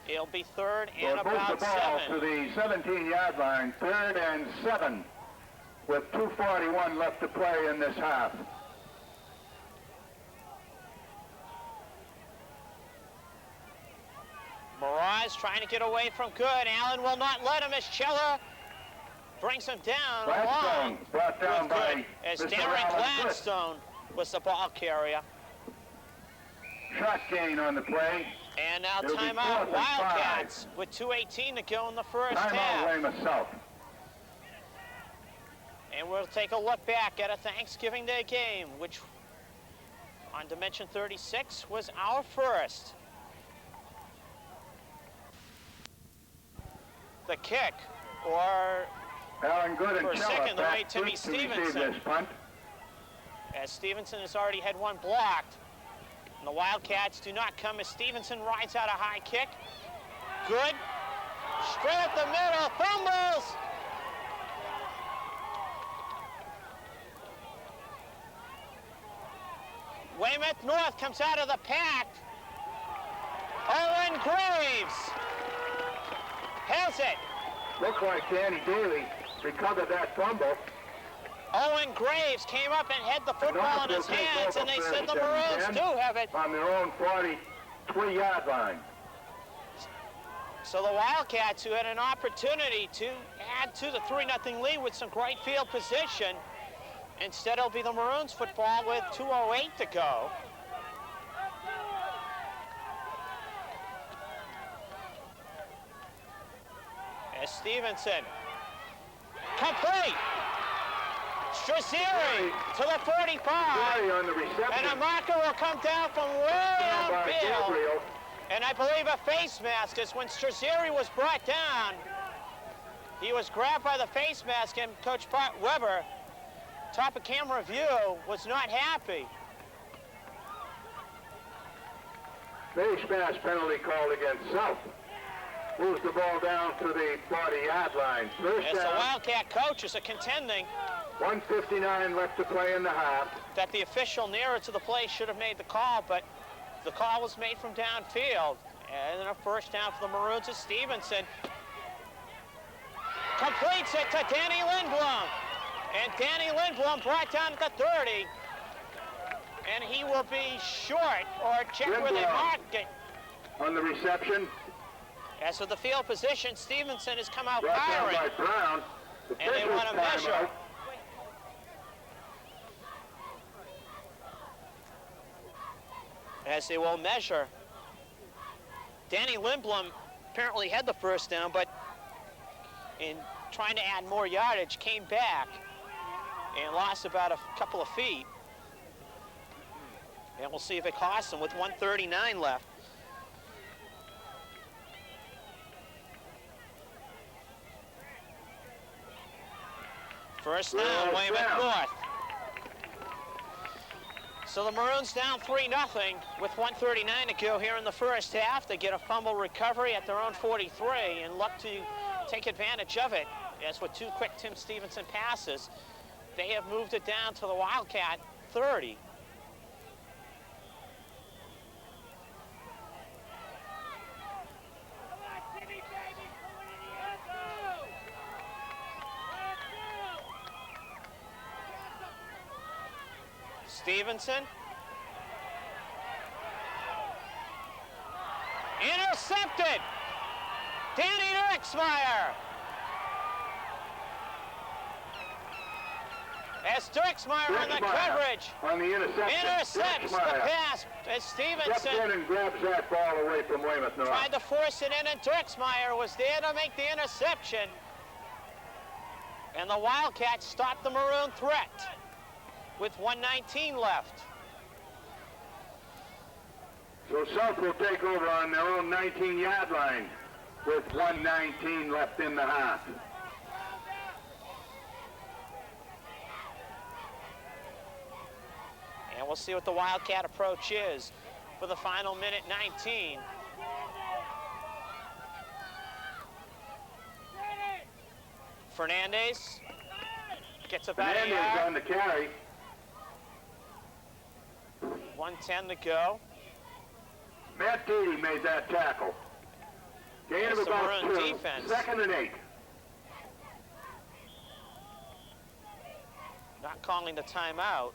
it'll be 3rd and about 7. The ball to the 17-yard line, 3rd and 7, with 2:41 left to play in this half. Mirage trying to get away from good. Allen will not let him as Chella brings him down along brought down with by good, as Mr. Darren Alan Gladstone was the ball carrier. Shot gain on the play. And now It'll be timeout 4th and Wildcats with 2:18 to go in the first Timeout half. Weymouth South. And we'll take a look back at a Thanksgiving Day game, which on Dimension 36 was our first. The kick, or Alan Good and for a Chella second, the way back Timmy deep to receive Stevenson, this punt. as Stevenson has already had one blocked. And the Wildcats do not come as Stevenson rides out a high kick. Good. Straight up the middle, fumbles. Weymouth North comes out of the pack. Owen Graves has it. Looked like Danny Daly recovered that fumble. Owen Graves came up and had the football in his hands, and they said the Maroons do have it. On their own 43-yard line. So the Wildcats, who had an opportunity to add to the 3-0 lead with some great field position, instead it'll be the Maroons football with 2:08 to go. As Stevenson, complete. Strazieri to the 45. On the reception. And a marker will come down from way upfield. And I believe a face mask is when Strazieri was brought down. He was grabbed by the face mask, and Coach Bart Weber, top of camera view, was not happy. Face mask penalty called against South. Moves the ball down to the 40-yard line. First As down. the Wildcat coaches are contending 1:59 left to play in the half. that the official nearer to the play should have made the call, but the call was made from downfield. And then a first down for the Maroons is Stevenson. Completes it to Danny Lindblom. And Danny Lindblom brought down at the 30. And he will be short, or check where they marked it. On the reception. As for the field position, Stevenson has come out Brought down firing. by Brown. And they want to measure. As they will measure. Danny Lindblom apparently had the first down, but in trying to add more yardage, came back and lost about a couple of feet. And we'll see if it costs them with 1:39 left. First down, Weymouth North. So the Maroons down 3-0 with 1:39 to go here in the first half. They get a fumble recovery at their own 43 and look to take advantage of it. As with two quick Tim Stevenson passes, they have moved it down to the Wildcat 30. Stevenson. Intercepted. Danny Dirksmeyer. As Dirksmeyer on the coverage. On the interception. Intercepts the pass as Stevenson steps in and grabs that ball away from Weymouth North. tried to force it in, and Dirksmeyer was there to make the interception. And the Wildcats stopped the Maroon threat with 1:19 left. So South will take over on their own 19-yard line with 1:19 left in the half. And we'll see what the Wildcat approach is for the final minute 19. Fernandez Gets about a Fernandez yard. on the carry. 1:10 to go. Matt Deedy made that tackle. Gain of That's the about Maroon 2. defense. 2nd and 8. Not calling the timeout.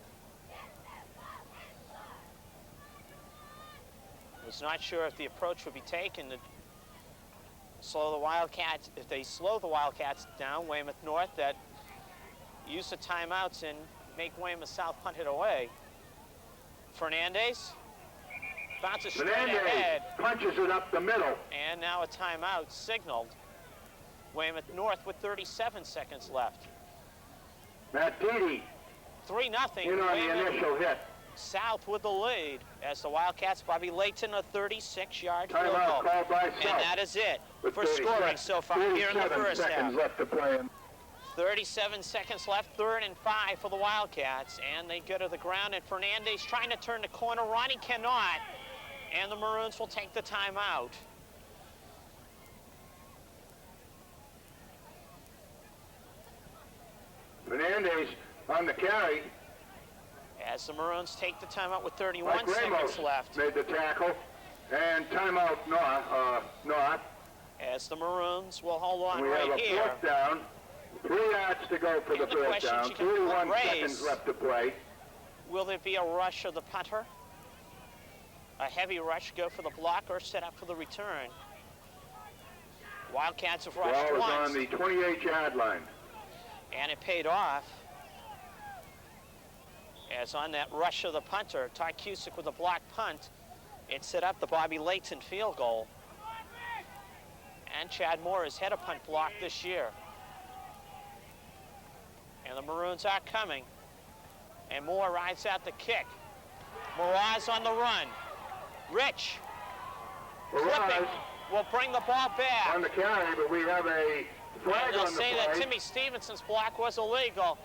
Was not sure if the approach would be taken to slow the Wildcats. If they slow the Wildcats down, Weymouth North, that use the timeouts and make Weymouth South punt it away. Fernandez bounces straight ahead. Punches it up the middle. And now a timeout signaled. Weymouth North with 37 seconds left. Matt Deedy 3-0. in on the initial hit. South with the lead as the Wildcats, Bobby Layton, a 36-yard field Timeout goal. called by And South. that is it With for scoring so far here in the 37 first half. seconds left to play. 37 seconds left, 3rd and 5 for the Wildcats. And they go to the ground, and Fernandez trying to turn the corner. Ronnie cannot, and the Maroons will take the timeout. Fernandez on the carry. As the Maroons take the timeout with 31 Mike seconds Ramos left. made the tackle. And timeout North. As the Maroons will hold on We have right a here. 4th down. 3 yards to go for the And the first question down. you can 31 raise, seconds left to play. Will there be a rush of the punter? A heavy rush, go for the block, or set up for the return? Wildcats have rushed Ball is once, on the 28-yard line. and it paid off. As on that rush of the punter, Ty Cusick with a block punt, it set up the Bobby Layton field goal. And Chad Moore has had a punt block this year. And the Maroons are coming. And Moore rides out the kick. Moraz on the run. Rich, clipping, will bring the ball back. On the carry, but we have a flag And they'll on the say play. that Timmy Stevenson's block was illegal.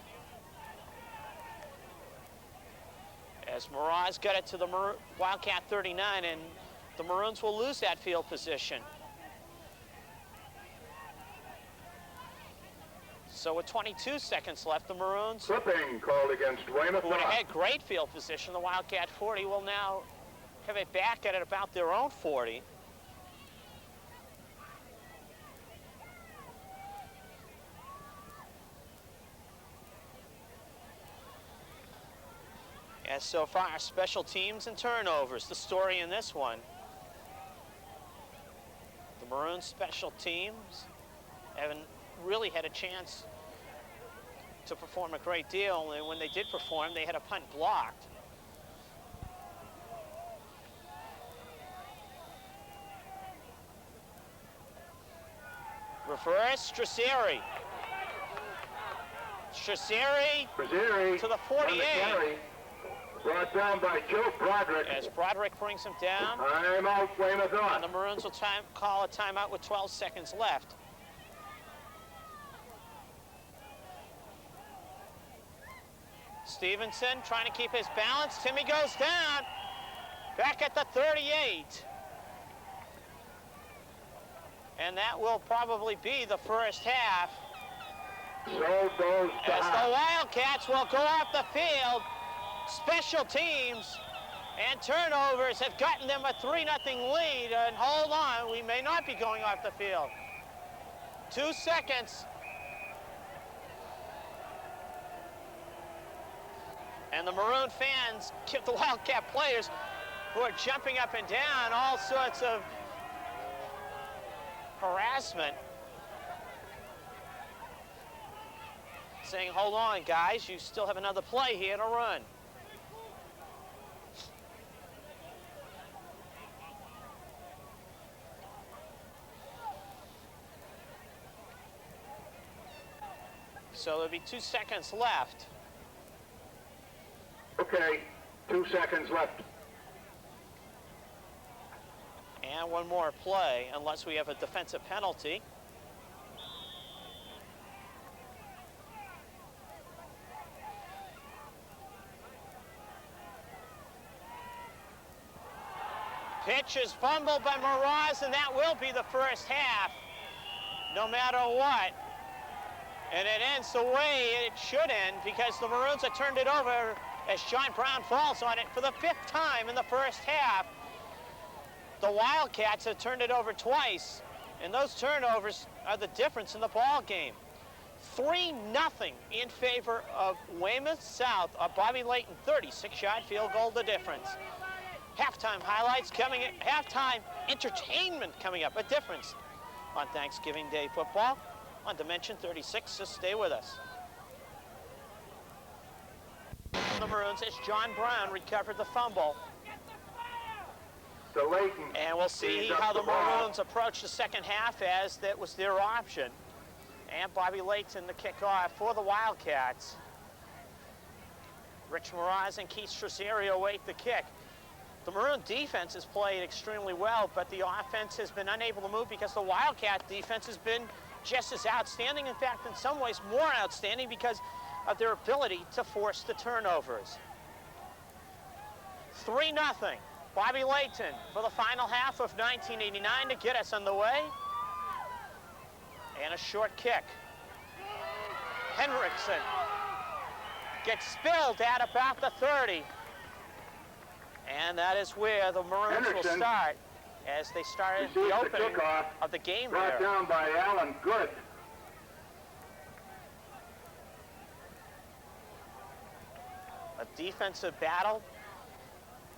As Moraz got it to the Wildcat 39, and the Maroons will lose that field position. So with 22 seconds left, the Maroons, Clipping called against Weymouth who would have North. had great field position, the Wildcat 40, will now have it back at about their own 40. As so far, special teams and turnovers, the story in this one. The Maroons special teams haven't really had a chance to perform a great deal, and when they did perform, they had a punt blocked. Reverse, Straseri. Straseri to the 48. Brought down by Joe Broderick. As Broderick brings him down. Timeout, Weymouth North. And the Maroons will call a timeout with 12 seconds left. Stevenson trying to keep his balance. Timmy goes down. Back at the 38. And that will probably be the first half. So goes as the Wildcats will go off the field. Special teams and turnovers have gotten them a 3-0 lead. And hold on, we may not be going off the field. 2 seconds. And the Maroon fans give the Wildcat players who are jumping up and down all sorts of harassment. Saying, hold on, guys, you still have another play here to run. So there'll be 2 seconds left. Okay, 2 seconds left. And one more play, unless we have a defensive penalty. Pitch is fumbled by Moraz, and that will be the first half, no matter what. And it ends the way it should end because the Maroons have turned it over as John Brown falls on it for the 5th time in the first half. The Wildcats have turned it over twice, and those turnovers are the difference in the ball game. 3-0 in favor of Weymouth South. A Bobby Layton 36-yard field goal, the difference. Halftime highlights coming, halftime entertainment coming up, a difference on Thanksgiving Day football on Dimension 36, so stay with us. The Maroons as John Brown recovered the fumble. To Layton. And we'll see how the Maroons approach the second half as that was their option. And Bobby Layton the kickoff for the Wildcats. Rich Mraz and Keith Strazario await the kick. The Maroon defense has played extremely well, but the offense has been unable to move because the Wildcat defense has been just as outstanding. In fact, in some ways more outstanding because of their ability to force the turnovers. 3-0. Bobby Layton for the final half of 1989 to get us underway. And a short kick. Henriksen gets spilled at about the 30. And that is where the Maroons will start as they started the opening of the game there. Brought down by Alan Good. A defensive battle.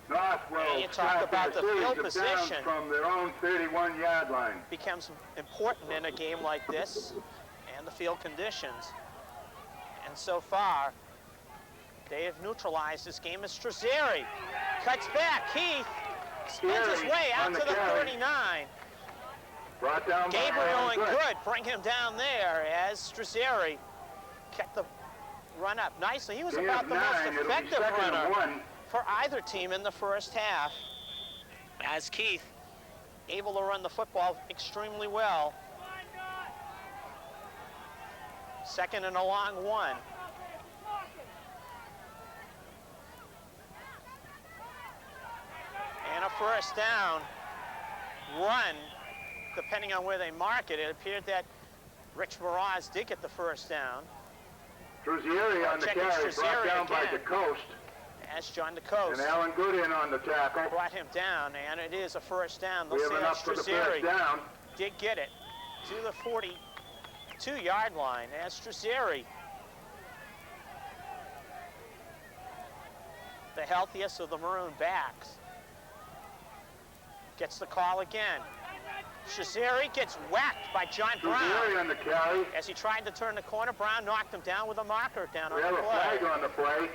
North will you talk about the field position from their own 31-yard line. Becomes important in a game like this, and the field conditions. And so far, they have neutralized this game as Strazzeri cuts back. Heath spins his way out to the 39. Brought down Gabriel and Good bring him down there as Strazzeri kept the run up nicely. He was about the most effective runner for either team in the first half, as Keith able to run the football extremely well. 2nd and a long 1. And a first down run, depending on where they mark it. It appeared that Rich Mraz did get the first down. Strazzeri on the carry, brought down by DeCoste. As John DeCoste. And Alan Good in on the tackle. Brought him down, and it is a first down. We have enough for the first down. Did get it to the 42-yard line as Strazzeri, the healthiest of the Maroon backs, gets the call again. Strazzeri gets whacked by John Brown on the carry. As he tried to turn the corner. Brown knocked him down with a marker down on the play. We have a flag on the play.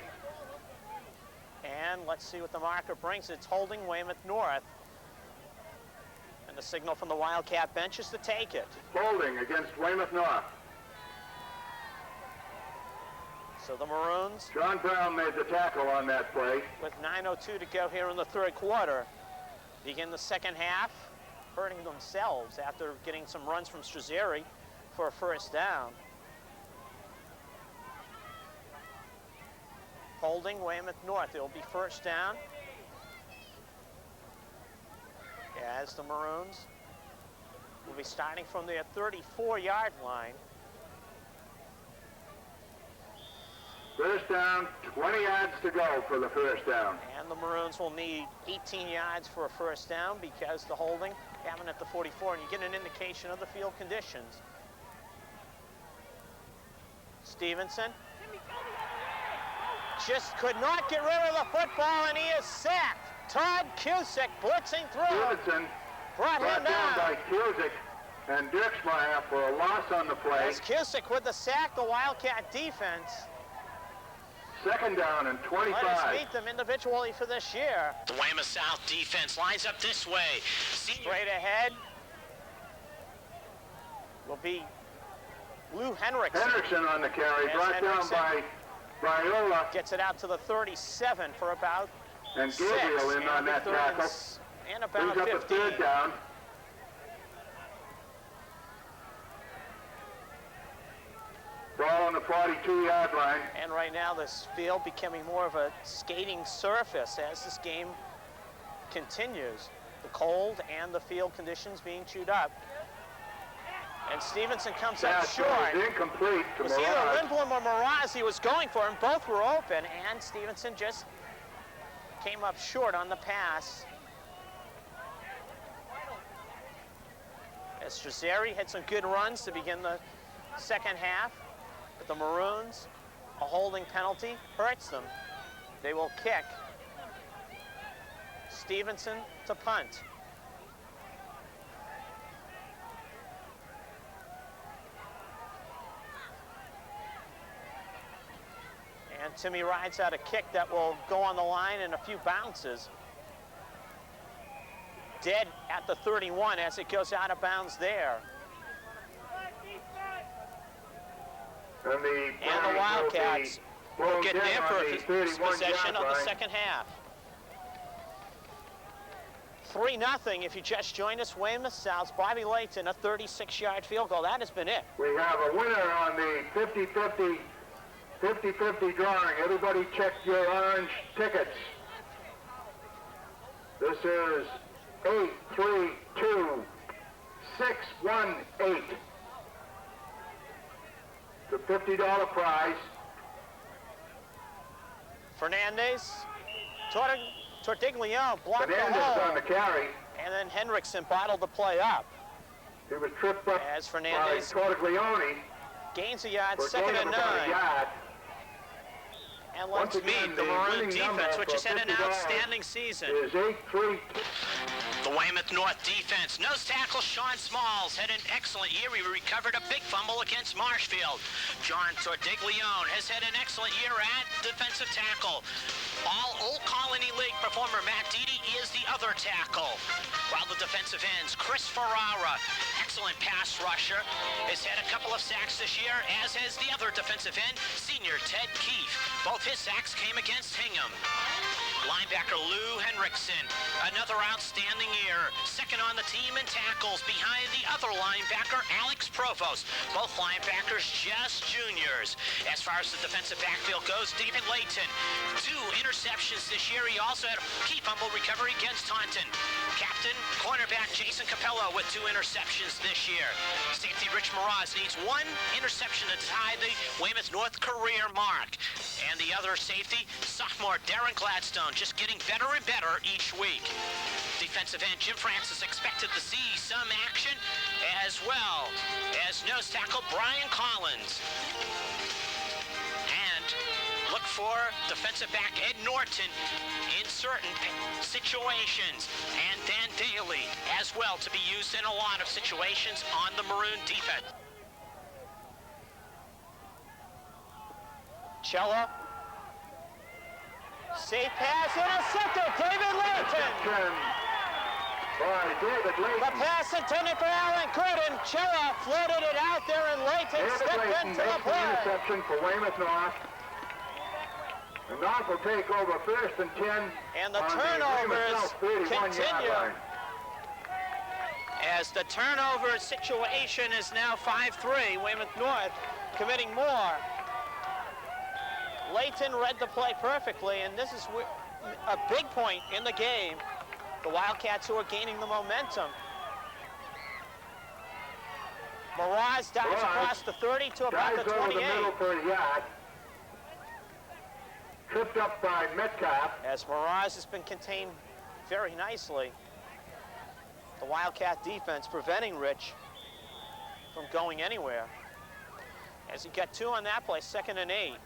And let's see what the marker brings. It's holding Weymouth North. And the signal from the Wildcat bench is to take it. Holding against Weymouth North. So the Maroons. John Brown made the tackle on that play. With 9:02 to go here in the third quarter. Begin the second half, hurting themselves after getting some runs from Strazzeri for a first down. Holding Weymouth North. It will be first down as the Maroons will be starting from their 34-yard line. First down, 20 yards to go for the first down. And the Maroons will need 18 yards for a first down because the holding happened at the 44, and you get an indication of the field conditions. Stevenson just could not get rid of the football, and he is sacked. Todd Cusick blitzing through. Stevenson brought him down by Cusick and Dirksmeyer for a loss on the play. As Cusick with the sack, the Wildcat defense. Second down and 25. Let us meet them individually for this year. The Weymouth South defense lines up this way. Straight ahead will be Lou Henriksen. Henriksen on the carry, brought down by Viola. Gets it out to the 37 for about and Gabriel 6. in on that tackle. And about brings 15. Up a third down. Ball on the 42-yard line. And right now this field becoming more of a skating surface as this game continues. The cold and the field conditions being chewed up. And Stevenson comes That up short. was incomplete to It was either Mirage. Lindblom or Mraz he was going for, and both were open, and Stevenson just came up short on the pass. As Strazzeri had some good runs to begin the second half, but the Maroons, a holding penalty hurts them. They will kick. Stevenson to punt. And Timmy rides out a kick that will go on the line in a few bounces. Dead at the 31 as it goes out of bounds there. And the Wildcats will get their first possession of the second half. 3-0 if you just joined us. Weymouth South's Bobby Layton, a 36-yard field goal. That has been it. We have a winner on the 50-50 drawing. Everybody check your orange tickets. This is 832618. The $50 prize. Fernandez, Tordiglione blocked the Fernandez hole. on the carry. And then Henriksen bottled the play up. He was tripped up as by Fernandez Tordiglione. gains a yard, For second gain and of about a 9. yard. And Once let's again, meet the the Maroon winning number defense, which for has had an $50 outstanding season. Is 8-3. The Weymouth North defense. Nose tackle Sean Smalls had an excellent year. He recovered a big fumble against Marshfield. John Tordiglione has had an excellent year at defensive tackle. All Old Colony League performer Matt Deedy is the other tackle. While the defensive ends, Chris Ferrara, excellent pass rusher, has had a couple of sacks this year, as has the other defensive end, senior Ted Keefe. Both his sacks came against Hingham. Linebacker Lou Henriksen, another outstanding year. Second on the team in tackles behind the other linebacker, Alex Provost. Both linebackers just juniors. As far as the defensive backfield goes, David Layton, 2 interceptions this year. He also had a key fumble recovery against Taunton. Captain, cornerback Jason Capello with 2 interceptions this year. Safety Rich Mraz needs 1 interception to tie the Weymouth North career mark. And the other safety, sophomore Darren Gladstone, just getting better and better each week. Defensive end Jim Francis expected to see some action, as well as nose tackle Brian Collins. And look for defensive back Ed Norton in certain situations, and Dan Daly as well, to be used in a lot of situations on the Maroon defense. Cella. Safe pass, intercepted, David Layton. By David Layton. The pass intended for Alan Gooden. Cella floated it out there, and Layton David stepped Layton into the makes the play. interception for Weymouth North. And North will take over first and 10. And the on turnovers the Weymouth South 31-yard continue. line. As the turnover situation is now 5-3, Weymouth North committing more. Layton read the play perfectly, and this is a big point in the game. The Wildcats who are gaining the momentum. Mraz dives across the 30 to about the 28. Over the middle for a yard. Tripped up by Metcalf. As Mraz has been contained very nicely. The Wildcat defense preventing Rich from going anywhere. As he got 2 on that play, 2nd and 8.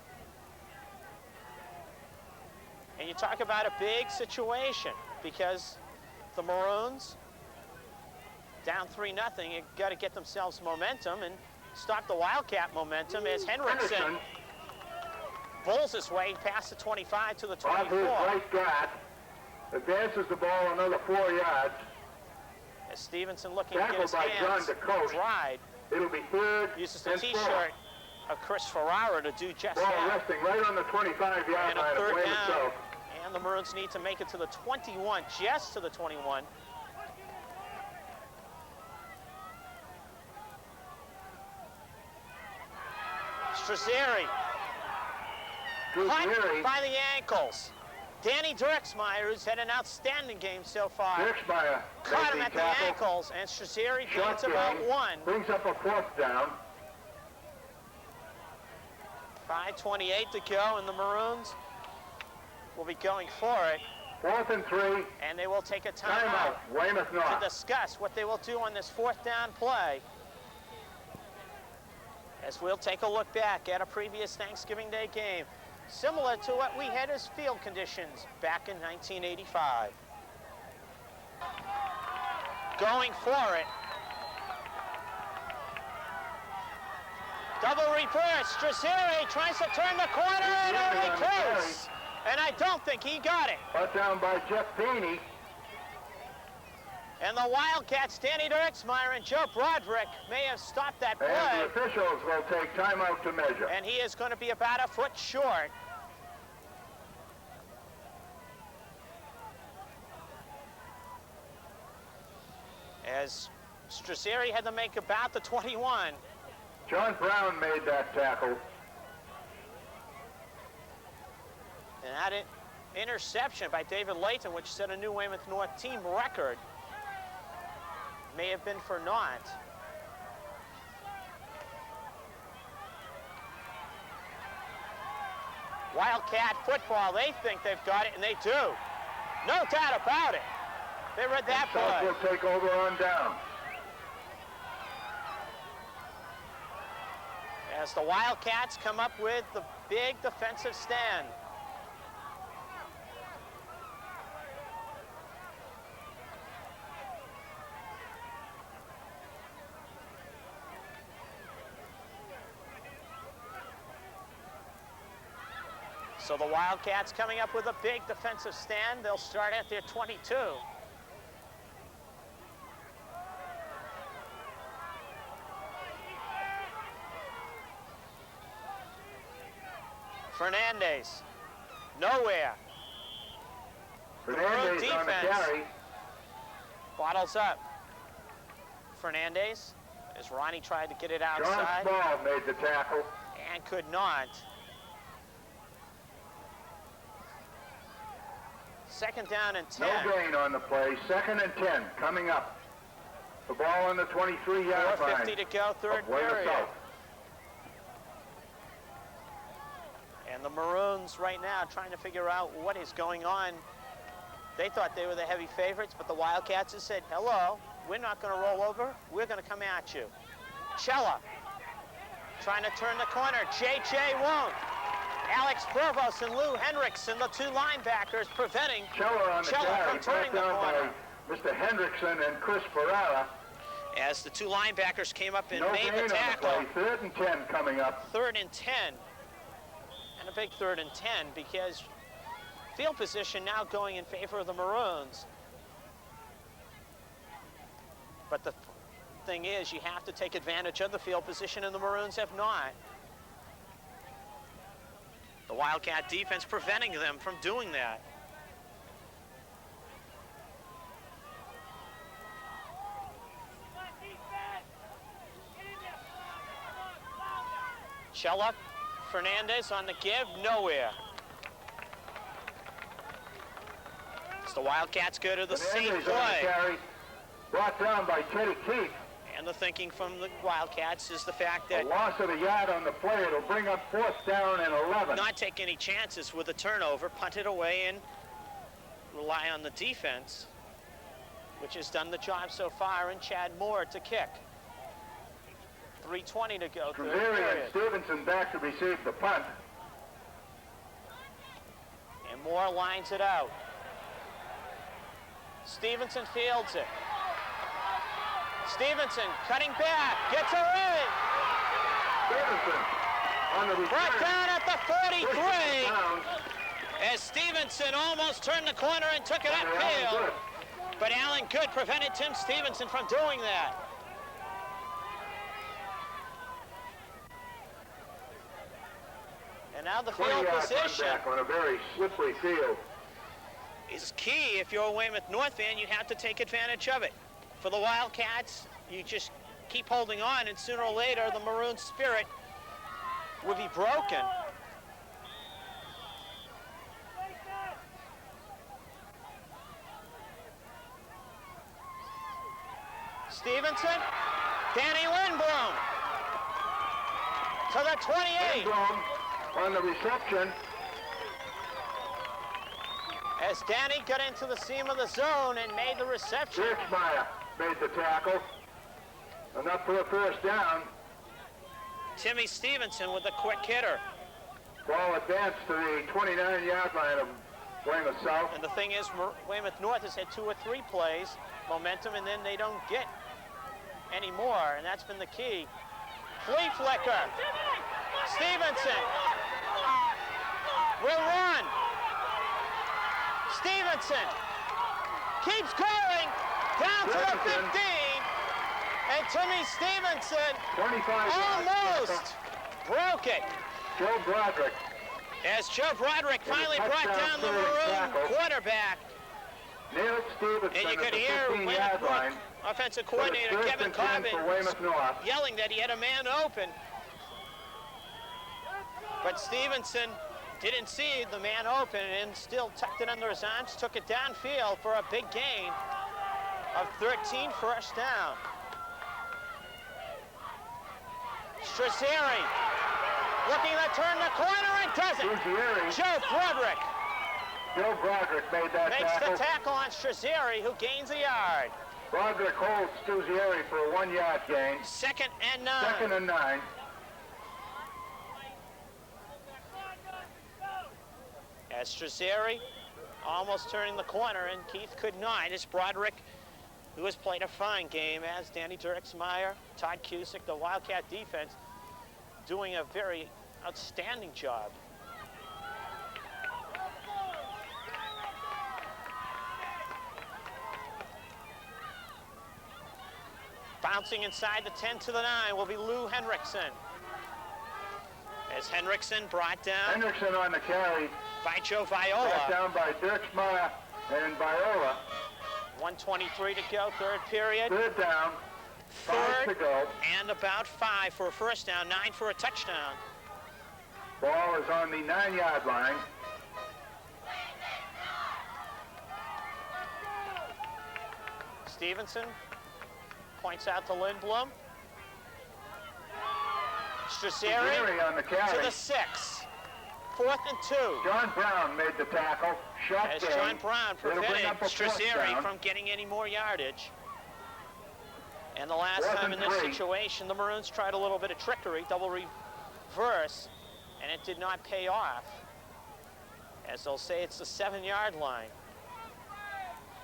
And you talk about a big situation, because the Maroons, down 3-0, you got to get themselves momentum and stop the Wildcat momentum as Henriksen bowls his way past the 25 to the 24. Off his right guard, advances the ball another 4 yards. As Stevenson looking to get Tackled his by hands John DeCote. dried. It'll be 3rd Uses the and 4. T-shirt of Chris Ferrara to do just Ball that. resting right on the 25-yard And a line of 3rd Weymouth down. South. And the Maroons need to make it to the 21, just to the 21. Strazzeri. Punt by the ankles. Danny Dirksmeyer, who's had an outstanding game so far. Dirksmeyer Caught him made at the the tackle. ankles, and Strazzeri Shot gains about gain. 1. Brings up a 4th down. 5:28 to go, and the Maroons will be going for it. 4th and 3. And they will take a Timeout. timeout Weymouth to North. discuss what they will do on this 4th down play. As we'll take a look back at a previous Thanksgiving Day game, similar to what we had as field conditions back in 1985. Going for it. Double reverse. Strazzeri tries to turn the corner and only close. And I don't think he got it. Brought down by Jeff Feeney. And the Wildcats, Danny Dirksmeyer and Joe Broderick, may have stopped that play. And the officials will take timeout to measure. And he is going to be about a foot short. As Strazzeri had to make about the 21. John Brown made that tackle. And that interception by David Layton, which set a new Weymouth North team record, may have been for naught. Wildcat football, they think they've got it, and they do. No doubt about it. They read that play. Will take over on down. As the Wildcats come up with the big defensive stand. So the Wildcats coming up with a big defensive stand. They'll start at their 22. Fernandez, nowhere. Fernandez on the carry. Bottles up. Fernandez, as Ronnie tried to get it outside. John Small made the tackle. And could not. Second down and 10. No gain on the play. 2nd and 10 coming up. The ball on the 23-yard line. 4:50 to go, third period. And the Maroons right now trying to figure out what is going on. They thought they were the heavy favorites, but the Wildcats have said, hello, we're not going to roll over. We're going to come at you. Chella trying to turn the corner. J.J. won't. Alex Provost and Lou Hendrickson, the two linebackers, preventing Chella from turning the corner. Mr. Hendrickson and Chris Ferrara. As the two linebackers came up and No made gain the tackle. On the play. 3rd and 10 coming up. 3rd and 10. And a big 3rd and 10 because field position now going in favor of the Maroons. But the thing is, you have to take advantage of the field position, and the Maroons have not. The Wildcat defense preventing them from doing that. Chella, Fernandez on the give, nowhere. As the Wildcats go to the same play. Carry, brought down by Teddy Keefe. And the thinking from the Wildcats is the fact that a loss of a yard on the play. It'll bring up 4th down and 11. Not take any chances with a turnover, punt it away and rely on the defense, which has done the job so far, and Chad Moore to kick. 3:20 to go. Strazzeri and Stevenson back to receive the punt. And Moore lines it out. Stevenson fields it. Stevenson cutting back, gets her in. Stevenson on the return. Brought down at the 43. As Stevenson almost turned the corner and took it upfield. But Alan Good prevented Tim Stevenson from doing that. And now the field position on a very slippery field is key. If you're a Weymouth North fan, you have to take advantage of it. For the Wildcats, you just keep holding on, and sooner or later, the Maroon spirit will be broken. Stevenson, Danny Lindblom to the 28. Lindblom on the reception. As Danny got into the seam of the zone and made the reception. Dirksmeyer made the tackle. Enough for a first down. Timmy Stevenson with the quick hitter. Ball advanced to the 29-yard line of Weymouth South. And the thing is, Weymouth North has had 2 or 3 plays, momentum, and then they don't get any more, and that's been the key. Flea flicker. Stevenson will run. Stevenson keeps going down to the 15, and Timmy Stevenson 25 almost broke it. Joe Broderick. As Joe Broderick finally brought down the Maroon quarterback. Nailed Stevenson And you could at the hear 15-yard line. Offensive coordinator Kevin Cobbin North. yelling that he had a man open. But Stevenson didn't see the man open and still tucked it under his arms, took it downfield for a big gain of 13 first down. Strazzeri looking to turn the corner and doesn't. Joe Broderick. Joe Broderick made that Makes tackle. the tackle on Strazzeri, who gains a yard. Broderick holds Strazzeri for a 1-yard gain. 2nd and 9. 2nd and 9. As Strazzeri almost turning the corner, and Keith could not, as Broderick, who has played a fine game, as Danny Dirksmeyer, Todd Cusick, the Wildcat defense, doing a very outstanding job. Bouncing inside the 10 to the 9 will be Lou Henriksen. As Henriksen brought down. Henriksen on the carry. By Joe Viola. Brought down by Dirksmeyer and Viola. 1:23 to go, 3rd period. 3rd down. 5 to go. And about 5 for a first down, 9 for a touchdown. Ball is on the 9-yard line. Stevenson points out to Lindblom. Strazzeri on the carry. to the 6. 4th and 2. John Brown made the tackle. Shot As game. John Brown prevented Strazzeri down. from getting any more yardage. And the last 4th time and in this 3. situation, the Maroons tried a little bit of trickery, double reverse, and it did not pay off. As they'll say, it's the 7-yard line.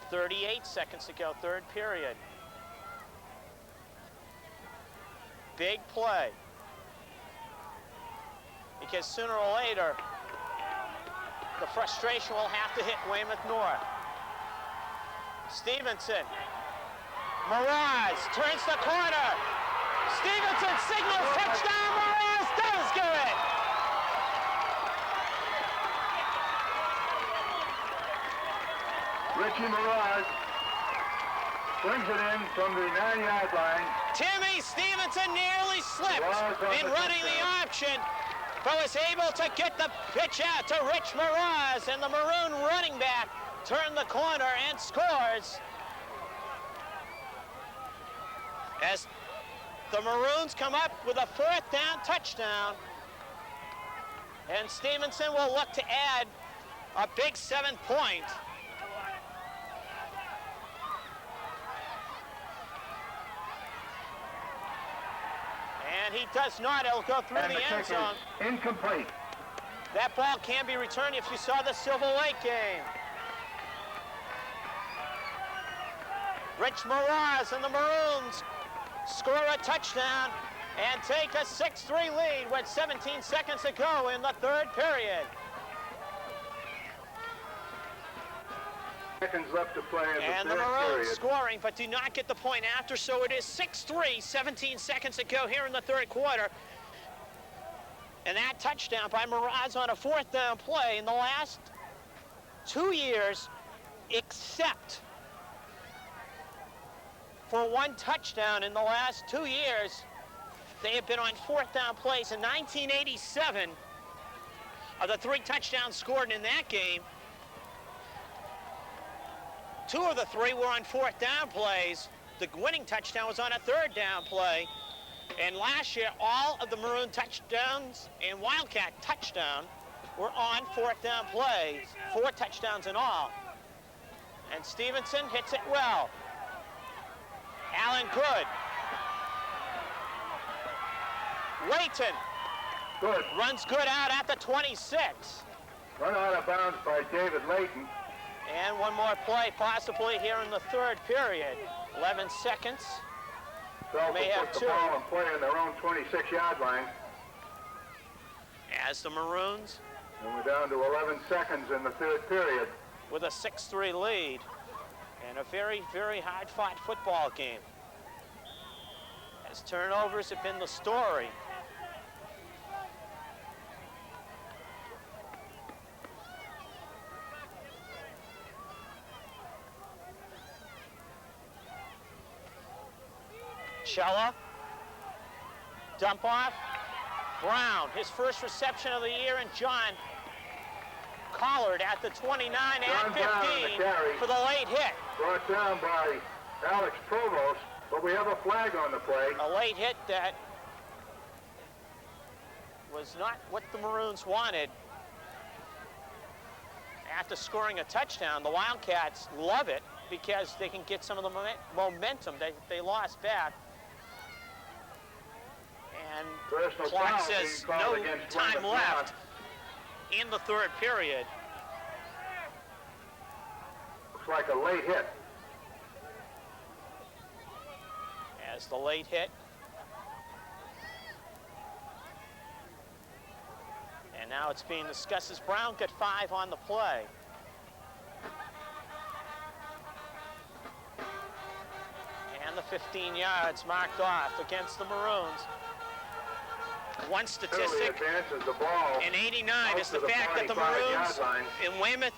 38 seconds to go, 3rd period. Big play. Because sooner or later, the frustration will have to hit Weymouth North. Stevenson. Mraz turns the corner. Stevenson signals touchdown. Mraz does get it. Richie Mraz brings it in from the 9-yard line. Timmy Stevenson nearly slipped in running the option, but was able to get the pitch out to Rich Mraz, and the Maroon running back turned the corner and scores. As the Maroons come up with a 4th down touchdown, and Stevenson will look to add a big 7-point. And he does not. It'll go through And the the end kick zone. is incomplete. That ball can be returned if you saw the Silver Lake game. Rich Mraz and the Maroons score a touchdown and take a 6-3 lead with 17 seconds to go in the 3rd period. Seconds left to play in And the the 3rd Maroons period. scoring, but do not get the point after, so it is 6-3, 17 seconds to go here in the 3rd quarter. And that touchdown by Mraz on a 4th down play in the last 2 years, except for 1 touchdown in the last 2 years, they have been on 4th down plays. In 1987, of the 3 touchdowns scored in that game, 2 of the 3 were on 4th down plays, the winning touchdown was on a third down play. And last year, all of the Maroon touchdowns and Wildcat touchdown were on fourth down plays, 4 touchdowns in all. And Stevenson hits it well. Allen good. Layton. Good. Runs good out at the 26. Run out of bounds by David Layton. And one more play possibly here in the third period. 11 seconds. South May will have put 2. the ball and play on their own 26-yard line. As the Maroons, And we're down to 11 seconds in the third period. with a 6-3 lead. And a very, very hard-fought football game. As turnovers have been the story. Chella, dump off, Brown, his first reception of the year, and John collared at the 29 and 15 for the late hit. Brought down by Alex Provost, but we have a flag on the play. A late hit that was not what the Maroons wanted. After scoring a touchdown, the Wildcats love it because they can get some of the momentum that they lost back. And Personal clock foul says being called no against time Weymouth left in the third period. Looks like a late hit. As the late hit. And now it's being discussed as Brown got 5 on the play. And the 15 yards marked off against the Maroons. One statistic Advances the ball in 89 is the fact that the Maroons in Weymouth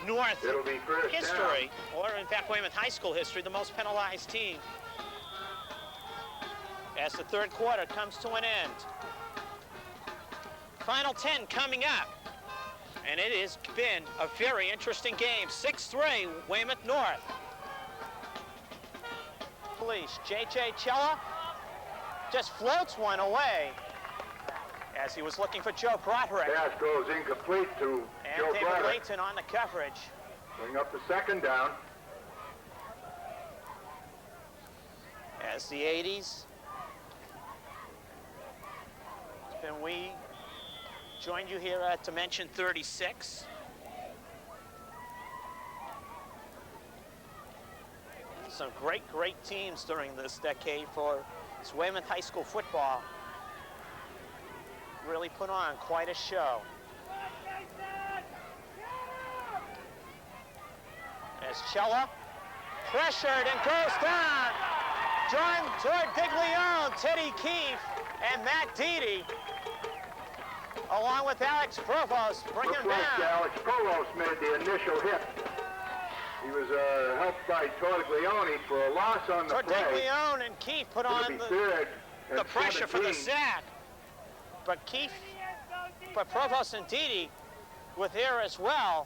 North It'll be first history, or in fact Weymouth High School history, the most penalized team. As the third quarter comes to an end. Final 10 coming up. And it has been a very interesting game. 6-3, Weymouth North. Police, J.J. Chella just floats one away as he was looking for Joe Broderick. Pass goes incomplete to Joe And David Broderick. Layton on the coverage. Bring up the second down. As the 80s. And we joined you here at Dimension 36. Some great teams during this decade for Weymouth High School football. Really put on quite a show. As Chella pressured and goes down. John Tordiglione, Teddy Keefe, and Matt Deedy, along with Alex Provost, bring him Looks like down. Alex Provost made the initial hit. He was helped by Tordiglione for a loss on the play. Tordiglione and Keefe put It'll on be third the and pressure for the 17. sack. But Keefe, but Provost and Deedy with here as well.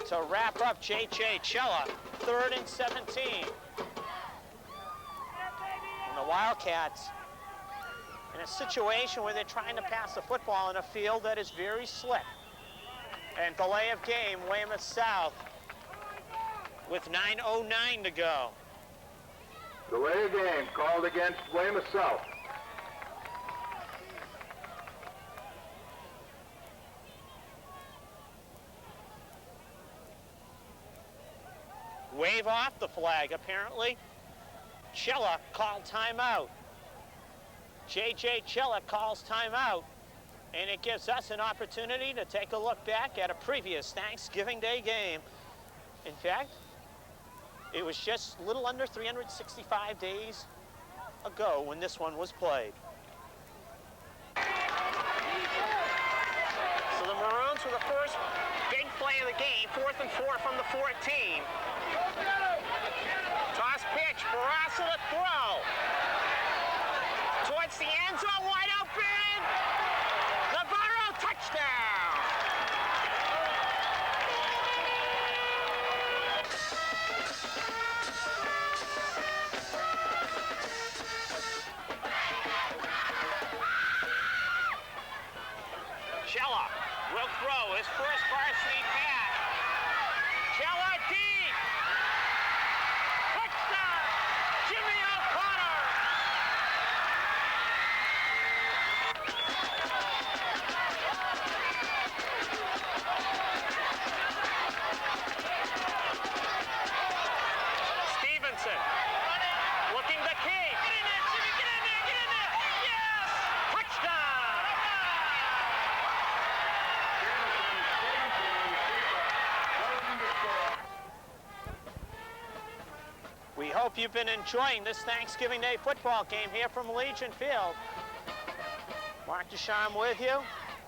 To wrap up J.J. Chella, 3rd and 17. And the Wildcats in a situation where they're trying to pass the football in a field that is very slick. And delay of game, Weymouth South with 9:09 to go. Delay of game called against Weymouth South. Wave off the flag, apparently. Chella called timeout. J.J. Chella calls timeout. And it gives us an opportunity to take a look back at a previous Thanksgiving Day game. In fact, it was just a little under 365 days ago when this one was played. So the Maroons were the first big play of the game, 4th and 4 from the 14. Toss pitch, Barassa to throw. Towards the end zone, wide open. Navarro, touchdown. Chella will throw his first varsity pass. Chella deep. Touchdown, Jimmy O'Connor. Stevenson looking the key. Get in there, Jimmy, get in there, get in there. Yes! Touchdown! We hope you've been enjoying this Thanksgiving Day football game here from Legion Field. Mark Ducharme with you.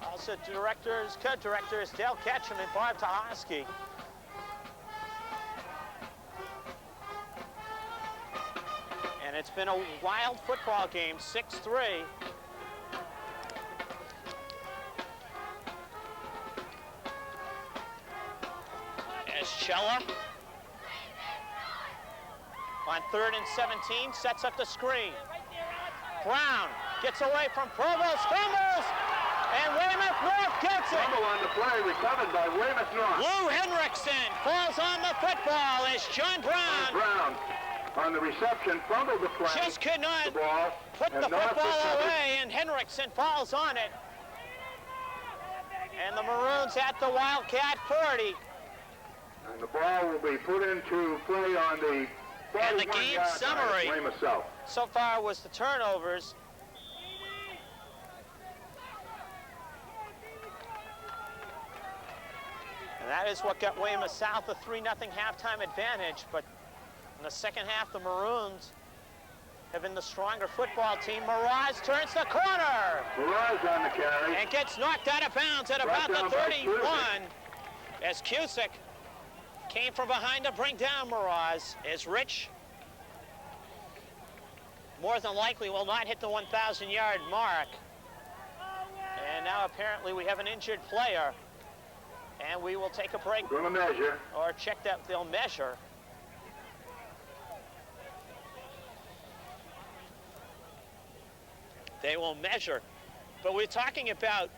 Also directors, co-directors Dale Ketchum and Bob Tahosky. And it's been a wild football game, 6-3. As Chella on 3rd and 17, sets up the screen. Brown gets away from Provost, fumbles, and Weymouth North gets it. Fumble on the play, recovered by Weymouth North. Lou Henriksen falls on the football as John Brown. Brown on the reception, fumbled the play. Just could not the ball, put the North football recovered. away, and Henriksen falls on it. And the Maroons at the Wildcat 40. And the ball will be put into play on the And the game summary Weymouth South. so far was the turnovers. And that is what got Weymouth South a 3-0 halftime advantage. But in the second half, the Maroons have been the stronger football team. Mirage turns the corner. Mirage on the carry. And gets knocked out of bounds at about Brought the down by 31 as Cusick came from behind to bring down Mirage. As Rich more than likely will not hit the 1,000-yard mark. And now apparently we have an injured player. And we will take a break. Going to measure. Or check that they'll measure. They will measure. But we're talking about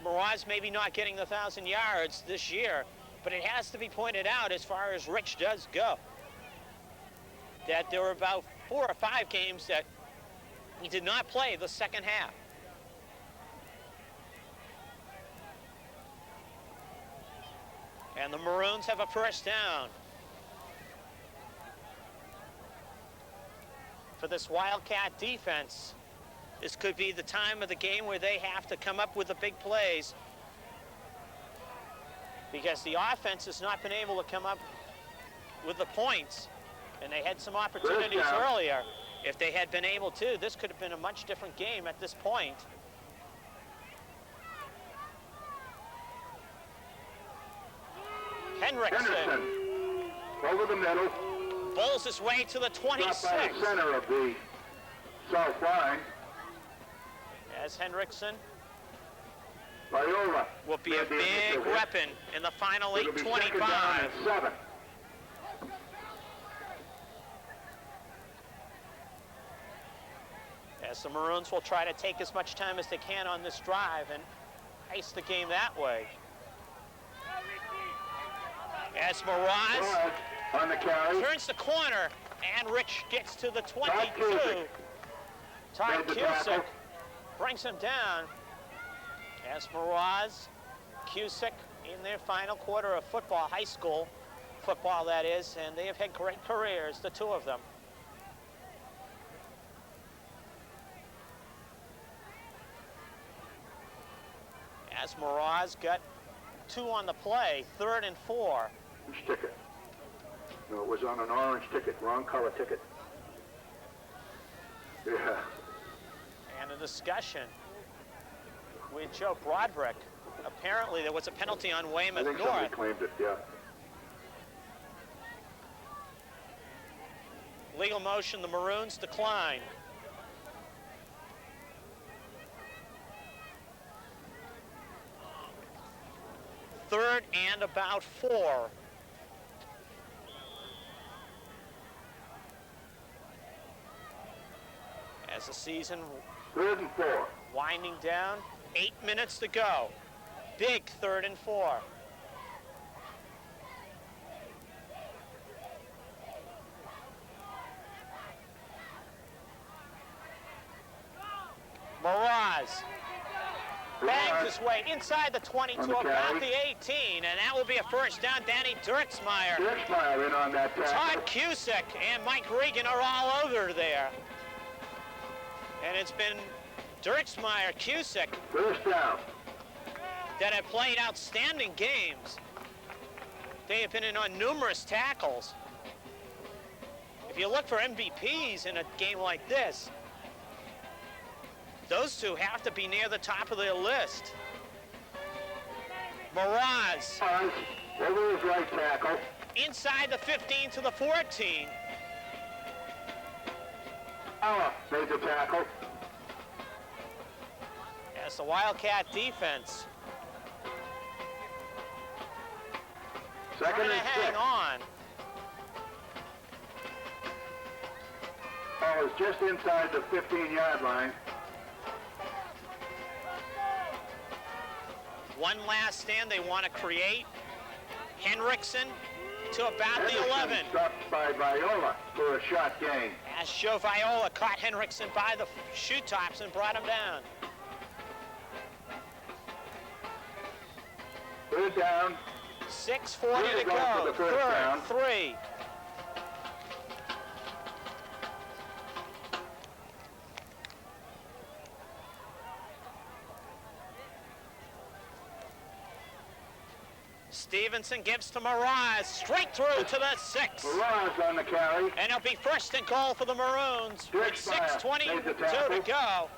Mirage maybe not getting the 1,000 yards this year, but it has to be pointed out as far as Rich does go, that there were about 4 or 5 games that he did not play the second half. And the Maroons have a first down. For this Wildcat defense, this could be the time of the game where they have to come up with the big plays, because the offense has not been able to come up with the points, and they had some opportunities earlier. If they had been able to, this could have been a much different game at this point. Henriksen over the middle. bowls his way to the 26. By the center of the south line. As Henriksen Viola will be a big weapon in the final 8:25. 7. As the Maroons will try to take as much time as they can on this drive and ice the game that way. As Mirage on the carry. turns the corner, and Rich gets to the 22. Todd Cusick brings him down. As Mirage, Cusick in their final quarter of football, high school football that is, and they have had great careers, the two of them. As Mirage got 2 on the play, 3rd and 4. Which ticket? No, it was on an orange ticket, wrong color ticket. Yeah. And a discussion with Joe Broderick. Apparently there was a penalty on Weymouth I think North. somebody claimed it, yeah. Legal motion, the Maroons decline. Third and about 4. As the season 3rd and 4. winding down, 8 minutes to go. big 3rd and 4. Miraz bangs his way inside the 20 to about the 18, and that will be a first down. Danny Dirksmeyer. Dirksmeyer in on that tackle. Todd Cusick and Mike Regan are all over there. And it's been Dirksmeyer, Cusick, First down. that have played outstanding games. They have been in on numerous tackles. If you look for MVPs in a game like this, those two have to be near the top of their list. Miraz. Over his right tackle. Inside the 15 to the 14. Made the tackle. As the Wildcat defense Second trying to and hang 6. on. Ball is just inside the 15-yard line. One last stand they want to create. Hendrickson to about the 11. Stopped by Viola for a shot gain. As Joe Viola caught Hendrickson by the shoe tops and brought him down. Third down. 6:40 to go. For the first down. 3. Stevenson gives to Miraz, straight through to the 6. Miraz on the carry. And it'll be first and goal for the Maroons with Dirksmeyer 6:22 to go.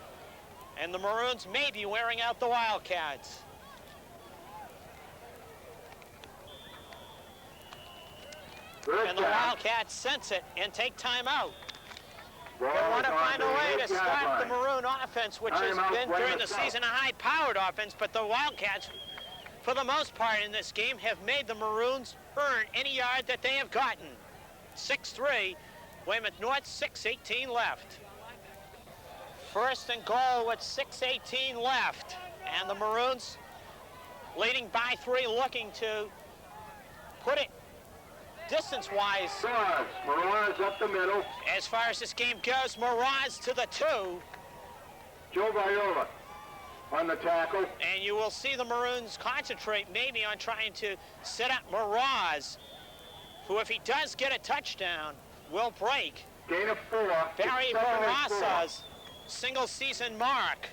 And the Maroons may be wearing out the Wildcats. And the Wildcats sense it and take time out. They want to find a way to stop the Maroon offense, which has been during the season a high-powered offense, but the Wildcats, for the most part in this game, have made the Maroons earn any yard that they have gotten. 6-3, Weymouth North, 6:18 left. First and goal with 6:18 left, and the Maroons leading by 3, looking to put it distance-wise. Miraz up the middle. As far as this game goes, Miraz to the 2. Joe Viola on the tackle. And you will see the Maroons concentrate maybe on trying to set up Miraz, who, if he does get a touchdown, will break Gain of 4. Barry Barassa's single-season mark.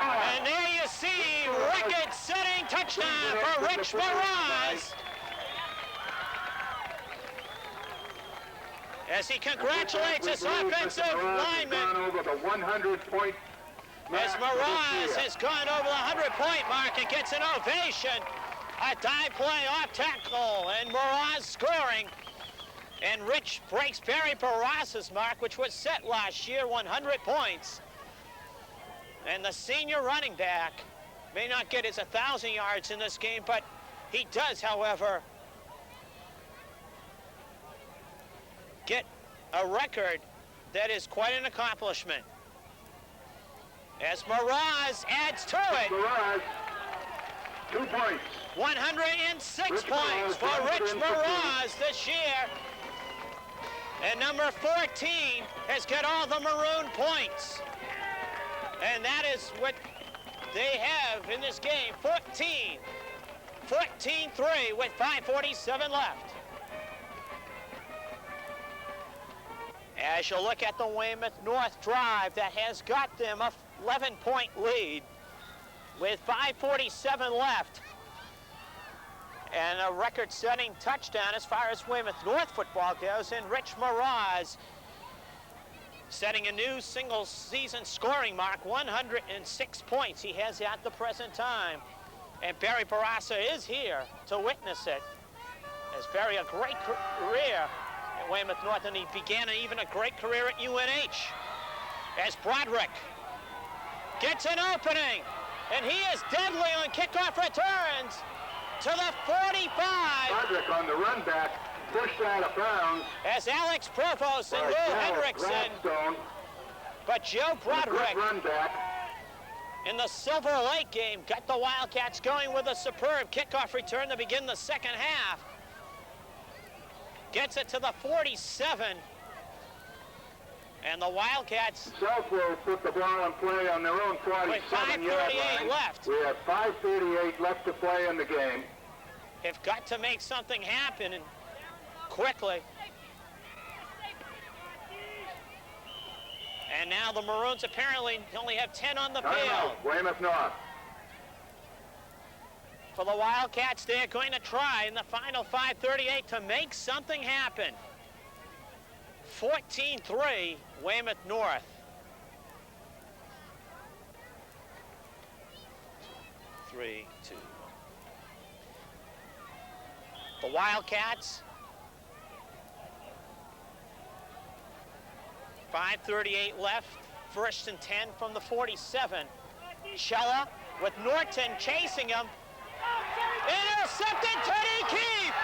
And there you see record-setting touchdown for Rich Miraz, as he congratulates his offensive lineman. Over the 100-point As Miraz has gone over the 100-point mark and gets an ovation. A dive play off tackle, and Miraz scoring. And Rich breaks Barry Barassa's mark, which was set last year, 100 points. And the senior running back may not get his 1,000 yards in this game, but he does, however, get a record that is quite an accomplishment. As Miraz adds to it. Miraz, 2 points. 106 points for Rich Miraz this year. And number 14 has got all the Maroon points. And that is what they have in this game, 14. 14-3 with 5:47 left. As you look at the Weymouth North drive, that has got them a 11-point lead with 5:47 left. And a record-setting touchdown as far as Weymouth North football goes, and Rich Miraz setting a new single-season scoring mark, 106 points he has at the present time. And Barry Barassa is here to witness it. As Barry, a great career at Weymouth North, and he began even a great career at UNH. As Broderick gets an opening, and he is deadly on kickoff returns to the 45. Broderick on the run back, pushed out of bounds. As Alex Provost and Lou Hendrickson But Joe Broderick Run back. in the Silver Lake game got the Wildcats going with a superb kickoff return to begin the second half. Gets it to the 47. And the Wildcats, South will put the ball in play on their own 47-yard line. left, We have 5:38 left to play in the game. have got to make something happen and quickly. And now the Maroons apparently only have 10 on the field. Timeout, Weymouth North. For the Wildcats, they're going to try in the final 5:38 to make something happen. 14-3, Weymouth North. 3, 2. The Wildcats. 5:38 left. 1st and 10 from the 47. Chella with Norton chasing him. Intercepted, Teddy Keefe!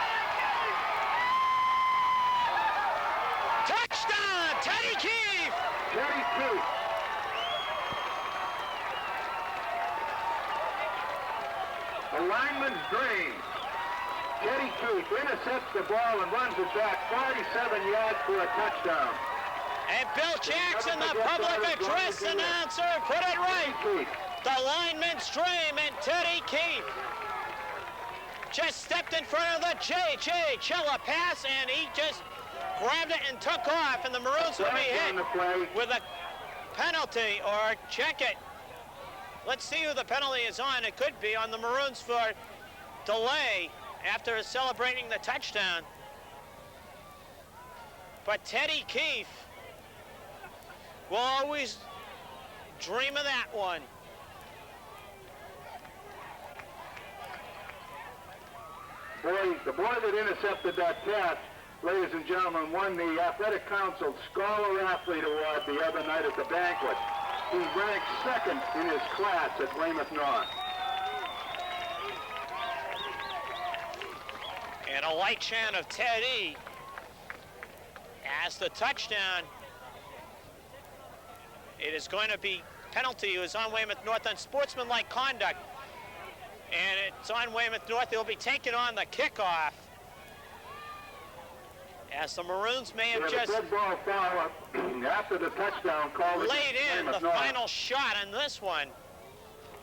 Touchdown, Teddy Keefe! Teddy Keefe. A lineman's dream. Teddy Keefe intercepts the ball and runs it back 47 yards for a touchdown. And Bill Jackson, the public address announcer, put it right. The lineman's dream, and Teddy Keefe just stepped in front of the J.J. Chella pass, and he just grabbed it and took off, and the Maroons will be hit with a penalty, or check it. Let's see who the penalty is on. It could be on the Maroons for delay after celebrating the touchdown. But Teddy Keefe will always dream of that one. The boy that intercepted that pass, ladies and gentlemen, won the Athletic Council Scholar Athlete Award the other night at the banquet. He ranked 2nd in his class at Weymouth North. And a light chant of Teddy as the touchdown. It is going to be penalty. It was on Weymouth North on sportsmanlike conduct. And it's on Weymouth North. They'll be taking on the kickoff. As the Maroons may have just dead ball foul after the touchdown call laid in the final shot on this one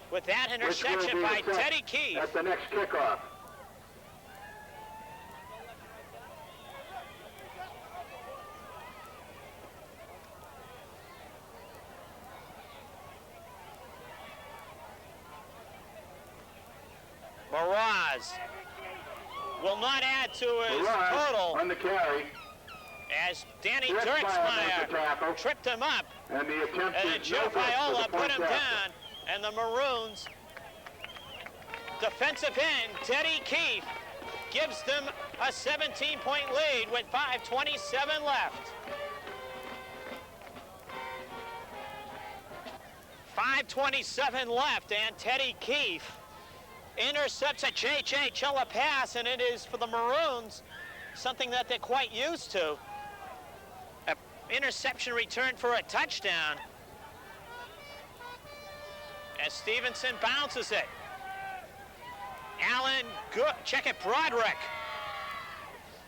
with that interception by Teddy Keefe. At the next kickoff. Maraz will not add to his total on the carry. As Danny Dirksmeyer tripped him up. And the attempt and Joe Viola put him down. And the Maroons defensive end, Teddy Keefe, gives them a 17-point lead with 5:27 left. 5:27 left, and Teddy Keefe intercepts a J.J. Chella pass, and it is for the Maroons something that they're quite used to. An interception return for a touchdown. As Stevenson bounces it. Allen, good, check it, Broderick.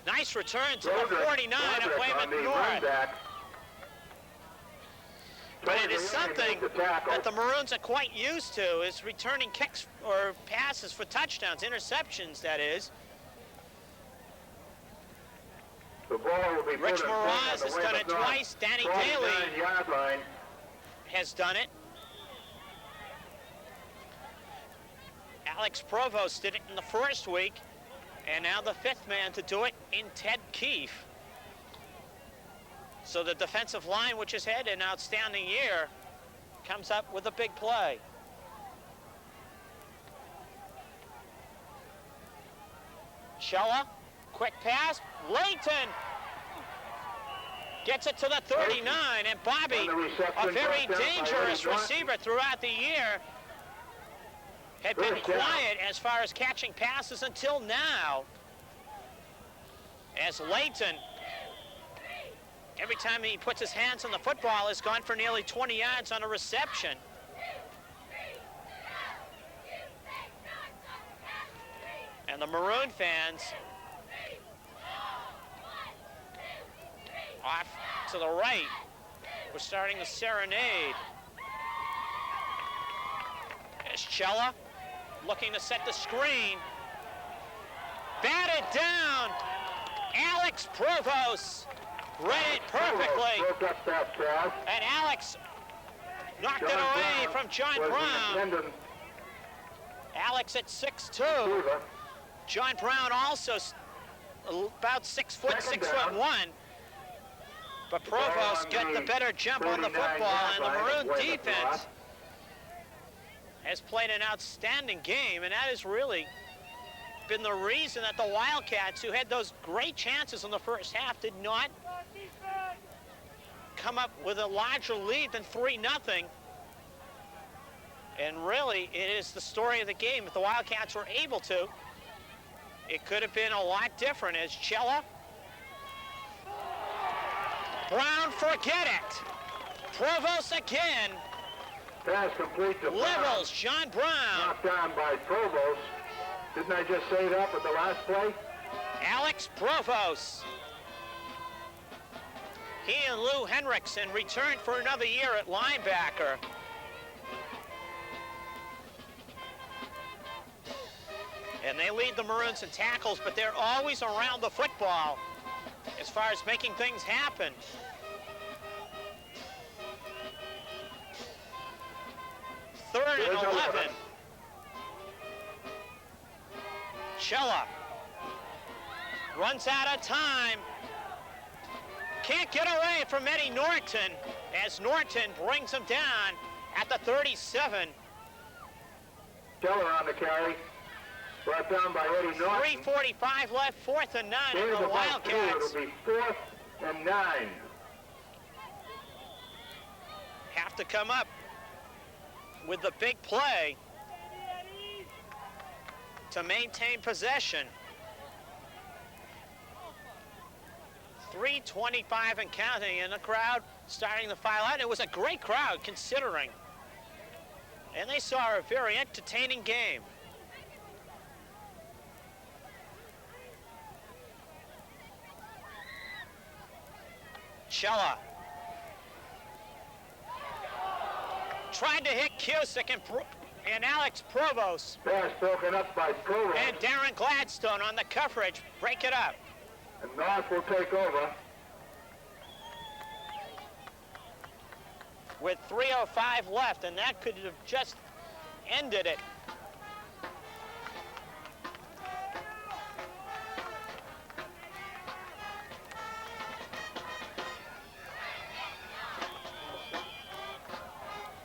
Nice return to the 49 of Weymouth North. But it is something that the Maroons are quite used to, is returning kicks or passes for touchdowns, interceptions, that is. The ball will be Rich Moraz has done it twice. Danny Daly has done it. Alex Provost did it in the first week, and now the 5th man to do it in Ted Keefe. So the defensive line, which has had an outstanding year, comes up with a big play. Chella, quick pass, Layton gets it to the 39, and Bobby, a very dangerous receiver throughout the year, had been quiet as far as catching passes until now. As Layton Every time he puts his hands on the football, has gone for nearly 20 yards on a reception. And the Maroon fans off to the right, we're starting the serenade. As Cella looking to set the screen. Batted down. Alex Provost read it perfectly. And Alex knocked it away from John Brown. Alex at 6'2". John Brown also about 6 foot, 6'1". But Provost got the better jump on the football, and the Maroon defense has played an outstanding game, and that has really been the reason that the Wildcats, who had those great chances in the first half, did not come up with a larger lead than 3-0. And really, it is the story of the game. If the Wildcats were able to, it could have been a lot different. As Cella, Brown, forget it. Provost again. Pass complete to Levels, John Brown. Knocked down by Provost. Didn't I just say that with the last play? Alex Provost. He and Lou Henriksen returned for another year at linebacker. And they lead the Maroons in tackles, but they're always around the football as far as making things happen. Third and 11. Cella runs out of time. Can't get away from Eddie Norton as Norton brings him down at the 37. Cella on the carry. Brought down by Eddie Norton. 3:45 left, 4th and 9 for the Wildcats. It'll be 4th and 9. Have to come up with the big play to maintain possession. 3:25 and counting, and the crowd starting to file out. It was a great crowd considering. And they saw a very entertaining game. Cella tried to hit Cusick and Alex Provost. Pass broken up by Provost. And Darren Gladstone on the coverage. Break it up. And North will take over. With 3:05 left, and that could have just ended it.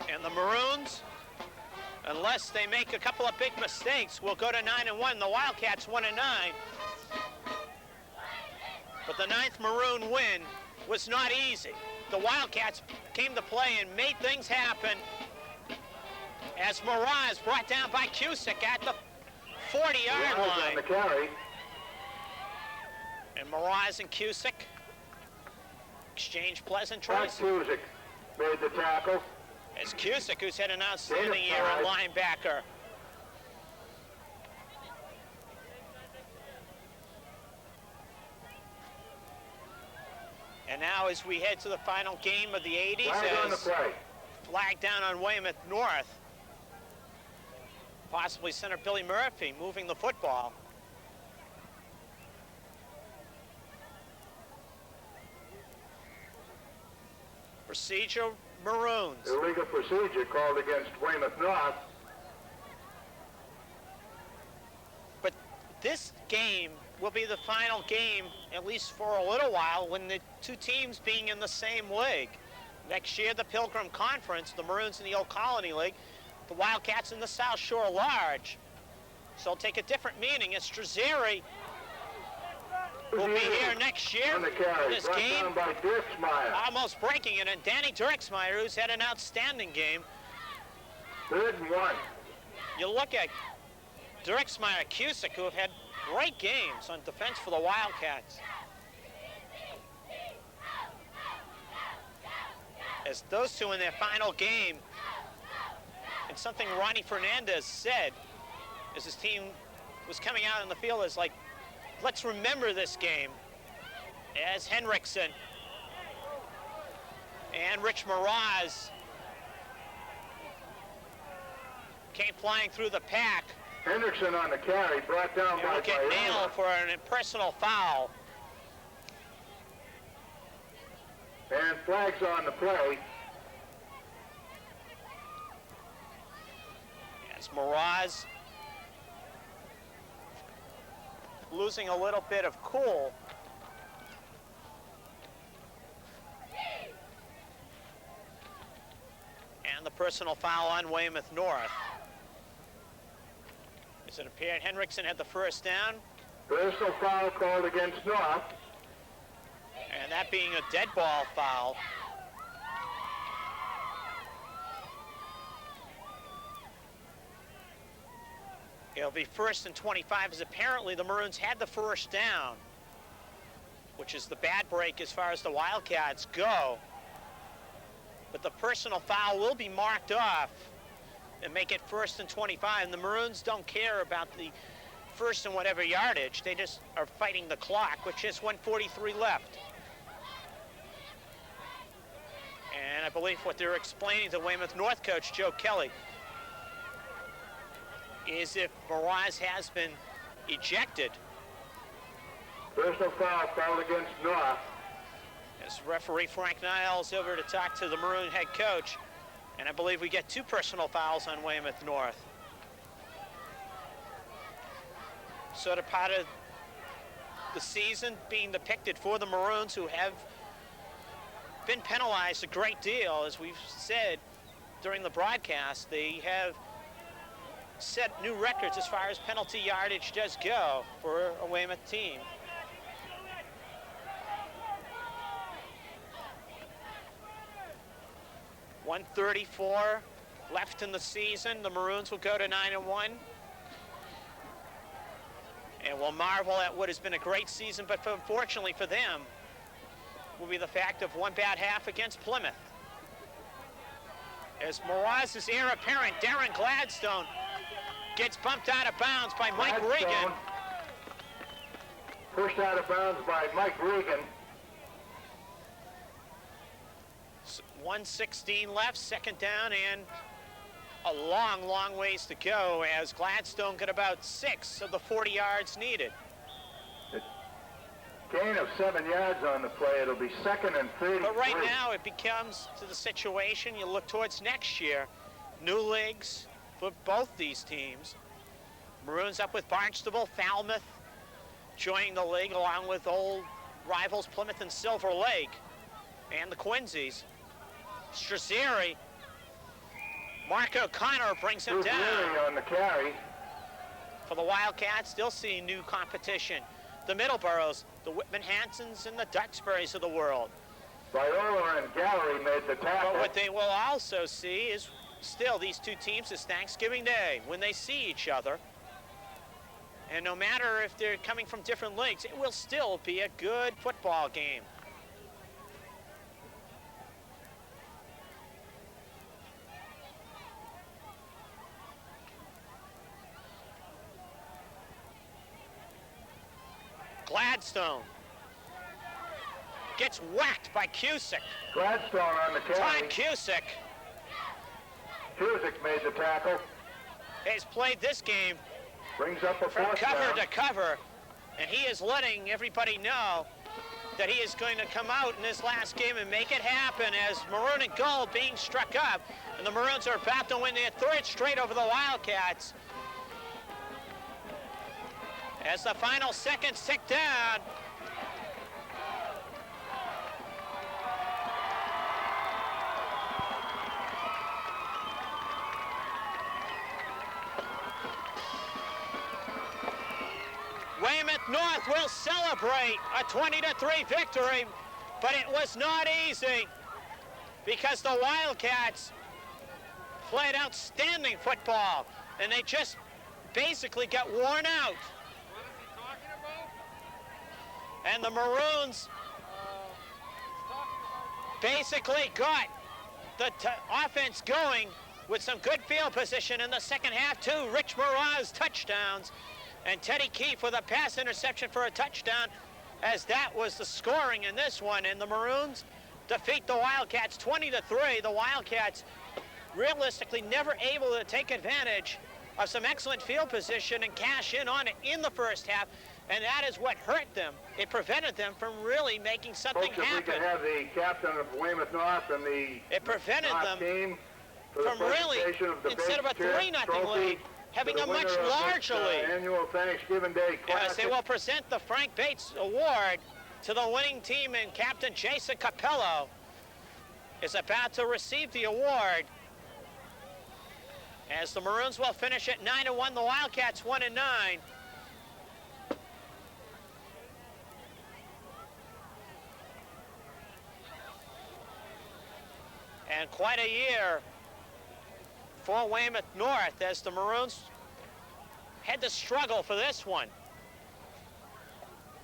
And the Maroons, unless they make a couple of big mistakes, will go to 9-1. The Wildcats 1-9. But the 9th Maroon win was not easy. The Wildcats came to play and made things happen as Mirage brought down by Cusick at the 40-yard line. On the carry. And Mirage and Cusick exchange pleasantries. Cusick made the tackle. As Cusick, who's had an outstanding year at linebacker. And now as we head to the final game of the 80s, as flag down on Weymouth North, possibly center Billy Murphy moving the football. Procedure, Maroons. Illegal procedure called against Weymouth North. But this game will be the final game, at least for a little while, when the two teams being in the same league. Next year, the Pilgrim Conference, the Maroons in the Old Colony League, the Wildcats in the South Shore Large. So it'll take a different meaning as Strazzeri will be here next year for this game. By almost breaking it, and Danny Dirksmeyer, who's had an outstanding game. 3rd and 1. You look at Dirksmeyer, Cusick, who have had great games on defense for the Wildcats. as those two in their final game. And something Ronnie Fernandez said as his team was coming out on the field is like, let's remember this game, as Henriksen and Rich Mraz came flying through the pack. Henriksen on the carry, brought down by will get nailed for an personal foul. And flags on the play. As Mraz losing a little bit of cool. And the personal foul on Weymouth North. As it appeared, Henriksen had the first down. Personal foul called against North. And that being a dead ball foul. It'll be 1st and 25, as apparently the Maroons had the first down, which is the bad break as far as the Wildcats go. But the personal foul will be marked off and make it 1st and 25. And the Maroons don't care about the first and whatever yardage. They just are fighting the clock, which is 1:43 left. And I believe what they're explaining to Weymouth North coach Joe Kelly is if Mraz has been ejected. Personal foul against North. As referee Frank Niles over to talk to the Maroon head coach. And I believe we get 2 personal fouls on Weymouth North. Sort of part of the season being depicted for the Maroons, who have been penalized a great deal. As we've said during the broadcast, they have set new records as far as penalty yardage does go for a Weymouth team. .134 left in the season. The Maroons will go to 9-1. And will marvel at what has been a great season, but unfortunately for them, will be the fact of one bad half against Plymouth. As Mraz's heir apparent, Darren Gladstone, gets bumped out of bounds by Mike Regan. Pushed out of bounds by Mike Regan. 1:16 left, 2nd down, and a long, long ways to go as Gladstone got about 6 of the 40 yards needed. Gain of 7 yards on the play. It'll be 2nd and 33. But right now it becomes to the situation you look towards next year. New leagues for both these teams. Maroons up with Barnstable, Falmouth joining the league along with old rivals Plymouth and Silver Lake and the Quincy's. Strazieri, Mark O'Connor brings him down. On the carry. For the Wildcats, still seeing new competition. The Middleboroughs, the Whitman Hansons, and the Duxburys of the world. Viola and Gallery made the tackle. But what they will also see is still these two teams is Thanksgiving Day when they see each other. And no matter if they're coming from different leagues, it will still be a good football game. Gladstone gets whacked by Cusick. Gladstone on the carry. Todd Cusick. Cusick made the tackle. Has played this game brings up a from 4th cover down. to cover, and he is letting everybody know that he is going to come out in this last game and make it happen as Maroon and Gold being struck up, and the Maroons are about to win their 3rd straight over the Wildcats. As the final seconds tick down. Weymouth North will celebrate a 20-3 victory, but it was not easy because the Wildcats played outstanding football, and they just basically got worn out. And the Maroons basically got the offense going with some good field position in the second half. 2 Rich Mirage touchdowns, and Teddy Keefe with a pass interception for a touchdown, as that was the scoring in this one. And the Maroons defeat the Wildcats 20-3. The Wildcats realistically never able to take advantage of some excellent field position and cash in on it in the first half, and that is what hurt them. It prevented them from really making something Folks, happen. If we could have the captain of Weymouth North and the It prevented them team from really, instead of a 3-0 lead, having a much larger lead. Annual Thanksgiving Day Yes, they will present the Frank Bates Award to the winning team, and Captain Jason Capello is about to receive the award, as the Maroons will finish at 9-1, the Wildcats 1-9. And quite a year for Weymouth North, as the Maroons had to struggle for this one.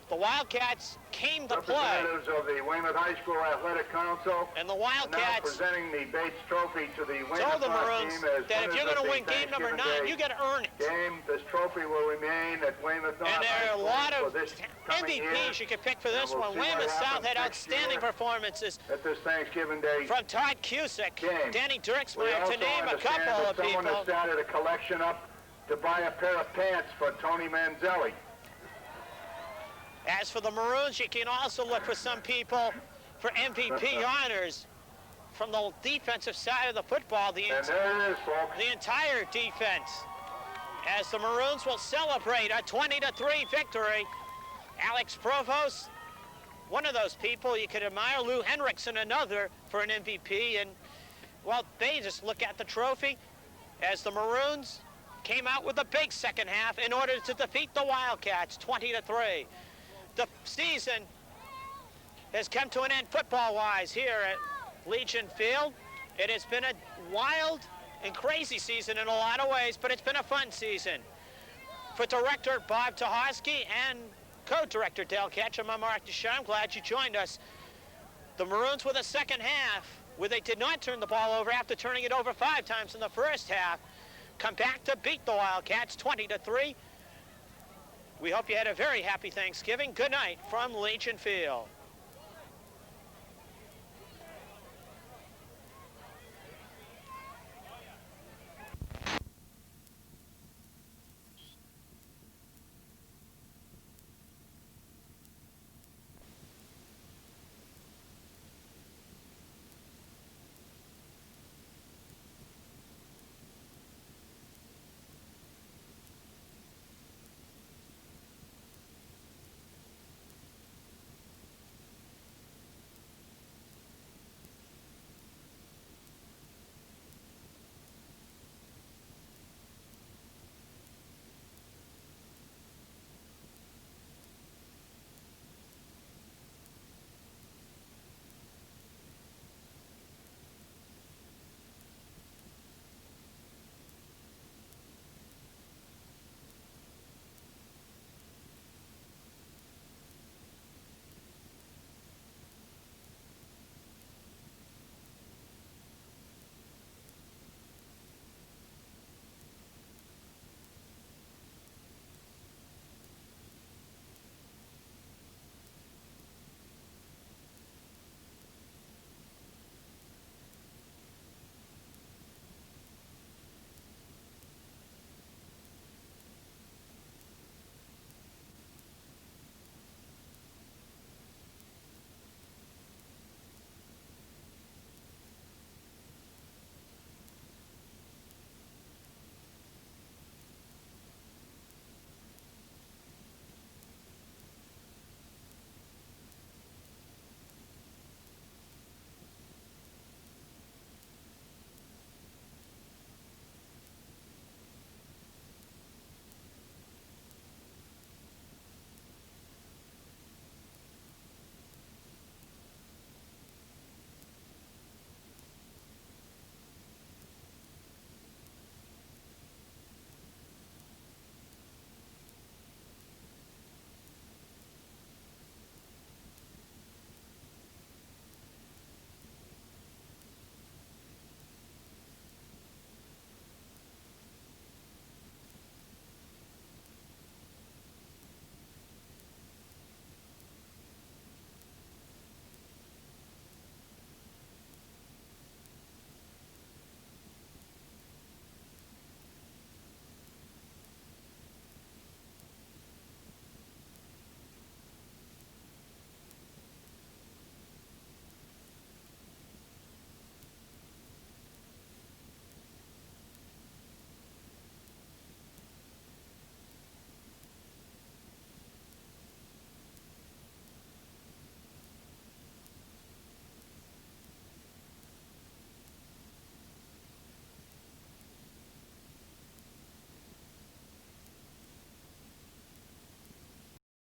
The Wildcats came to play. Representatives of the Weymouth High School Athletic Council. And the Now Wildcats presenting the Bates Trophy to the Weymouth told the North Maroons team as that if you're winners going to of win the game number 9, Thanksgiving you got to earn it. game. This trophy will remain at Weymouth North. And there are a lot of for this coming year. MVPs you could pick for this And we'll one. see what Weymouth South happens had next outstanding year performances at this Thanksgiving Day from Todd Cusick, game. Danny We Dirksmeyer, also to name a understand couple that of someone has people. started a collection up to buy a pair of pants for Tony Manzelli. As for the Maroons, you can also look for some people for MVP honors from the defensive side of the football. And there it is, folks. The entire defense, as the Maroons will celebrate a 20-3 victory. Alex Provost, one of those people you could admire. Lou Henriksen, another, for an MVP. And, well, they just look at the trophy as the Maroons came out with a big second half in order to defeat the Wildcats 20-3. The season has come to an end football-wise here at Legion Field. It has been a wild and crazy season in a lot of ways, but it's been a fun season. For Director Bob Tahosky and Co-Director Dale Ketchum, I'm Mark Deshawn. I'm glad you joined us. The Maroons with a second half, where they did not turn the ball over after turning it over 5 times in the first half, come back to beat the Wildcats 20-3. We hope you had a very happy Thanksgiving. Good night from Legion Field.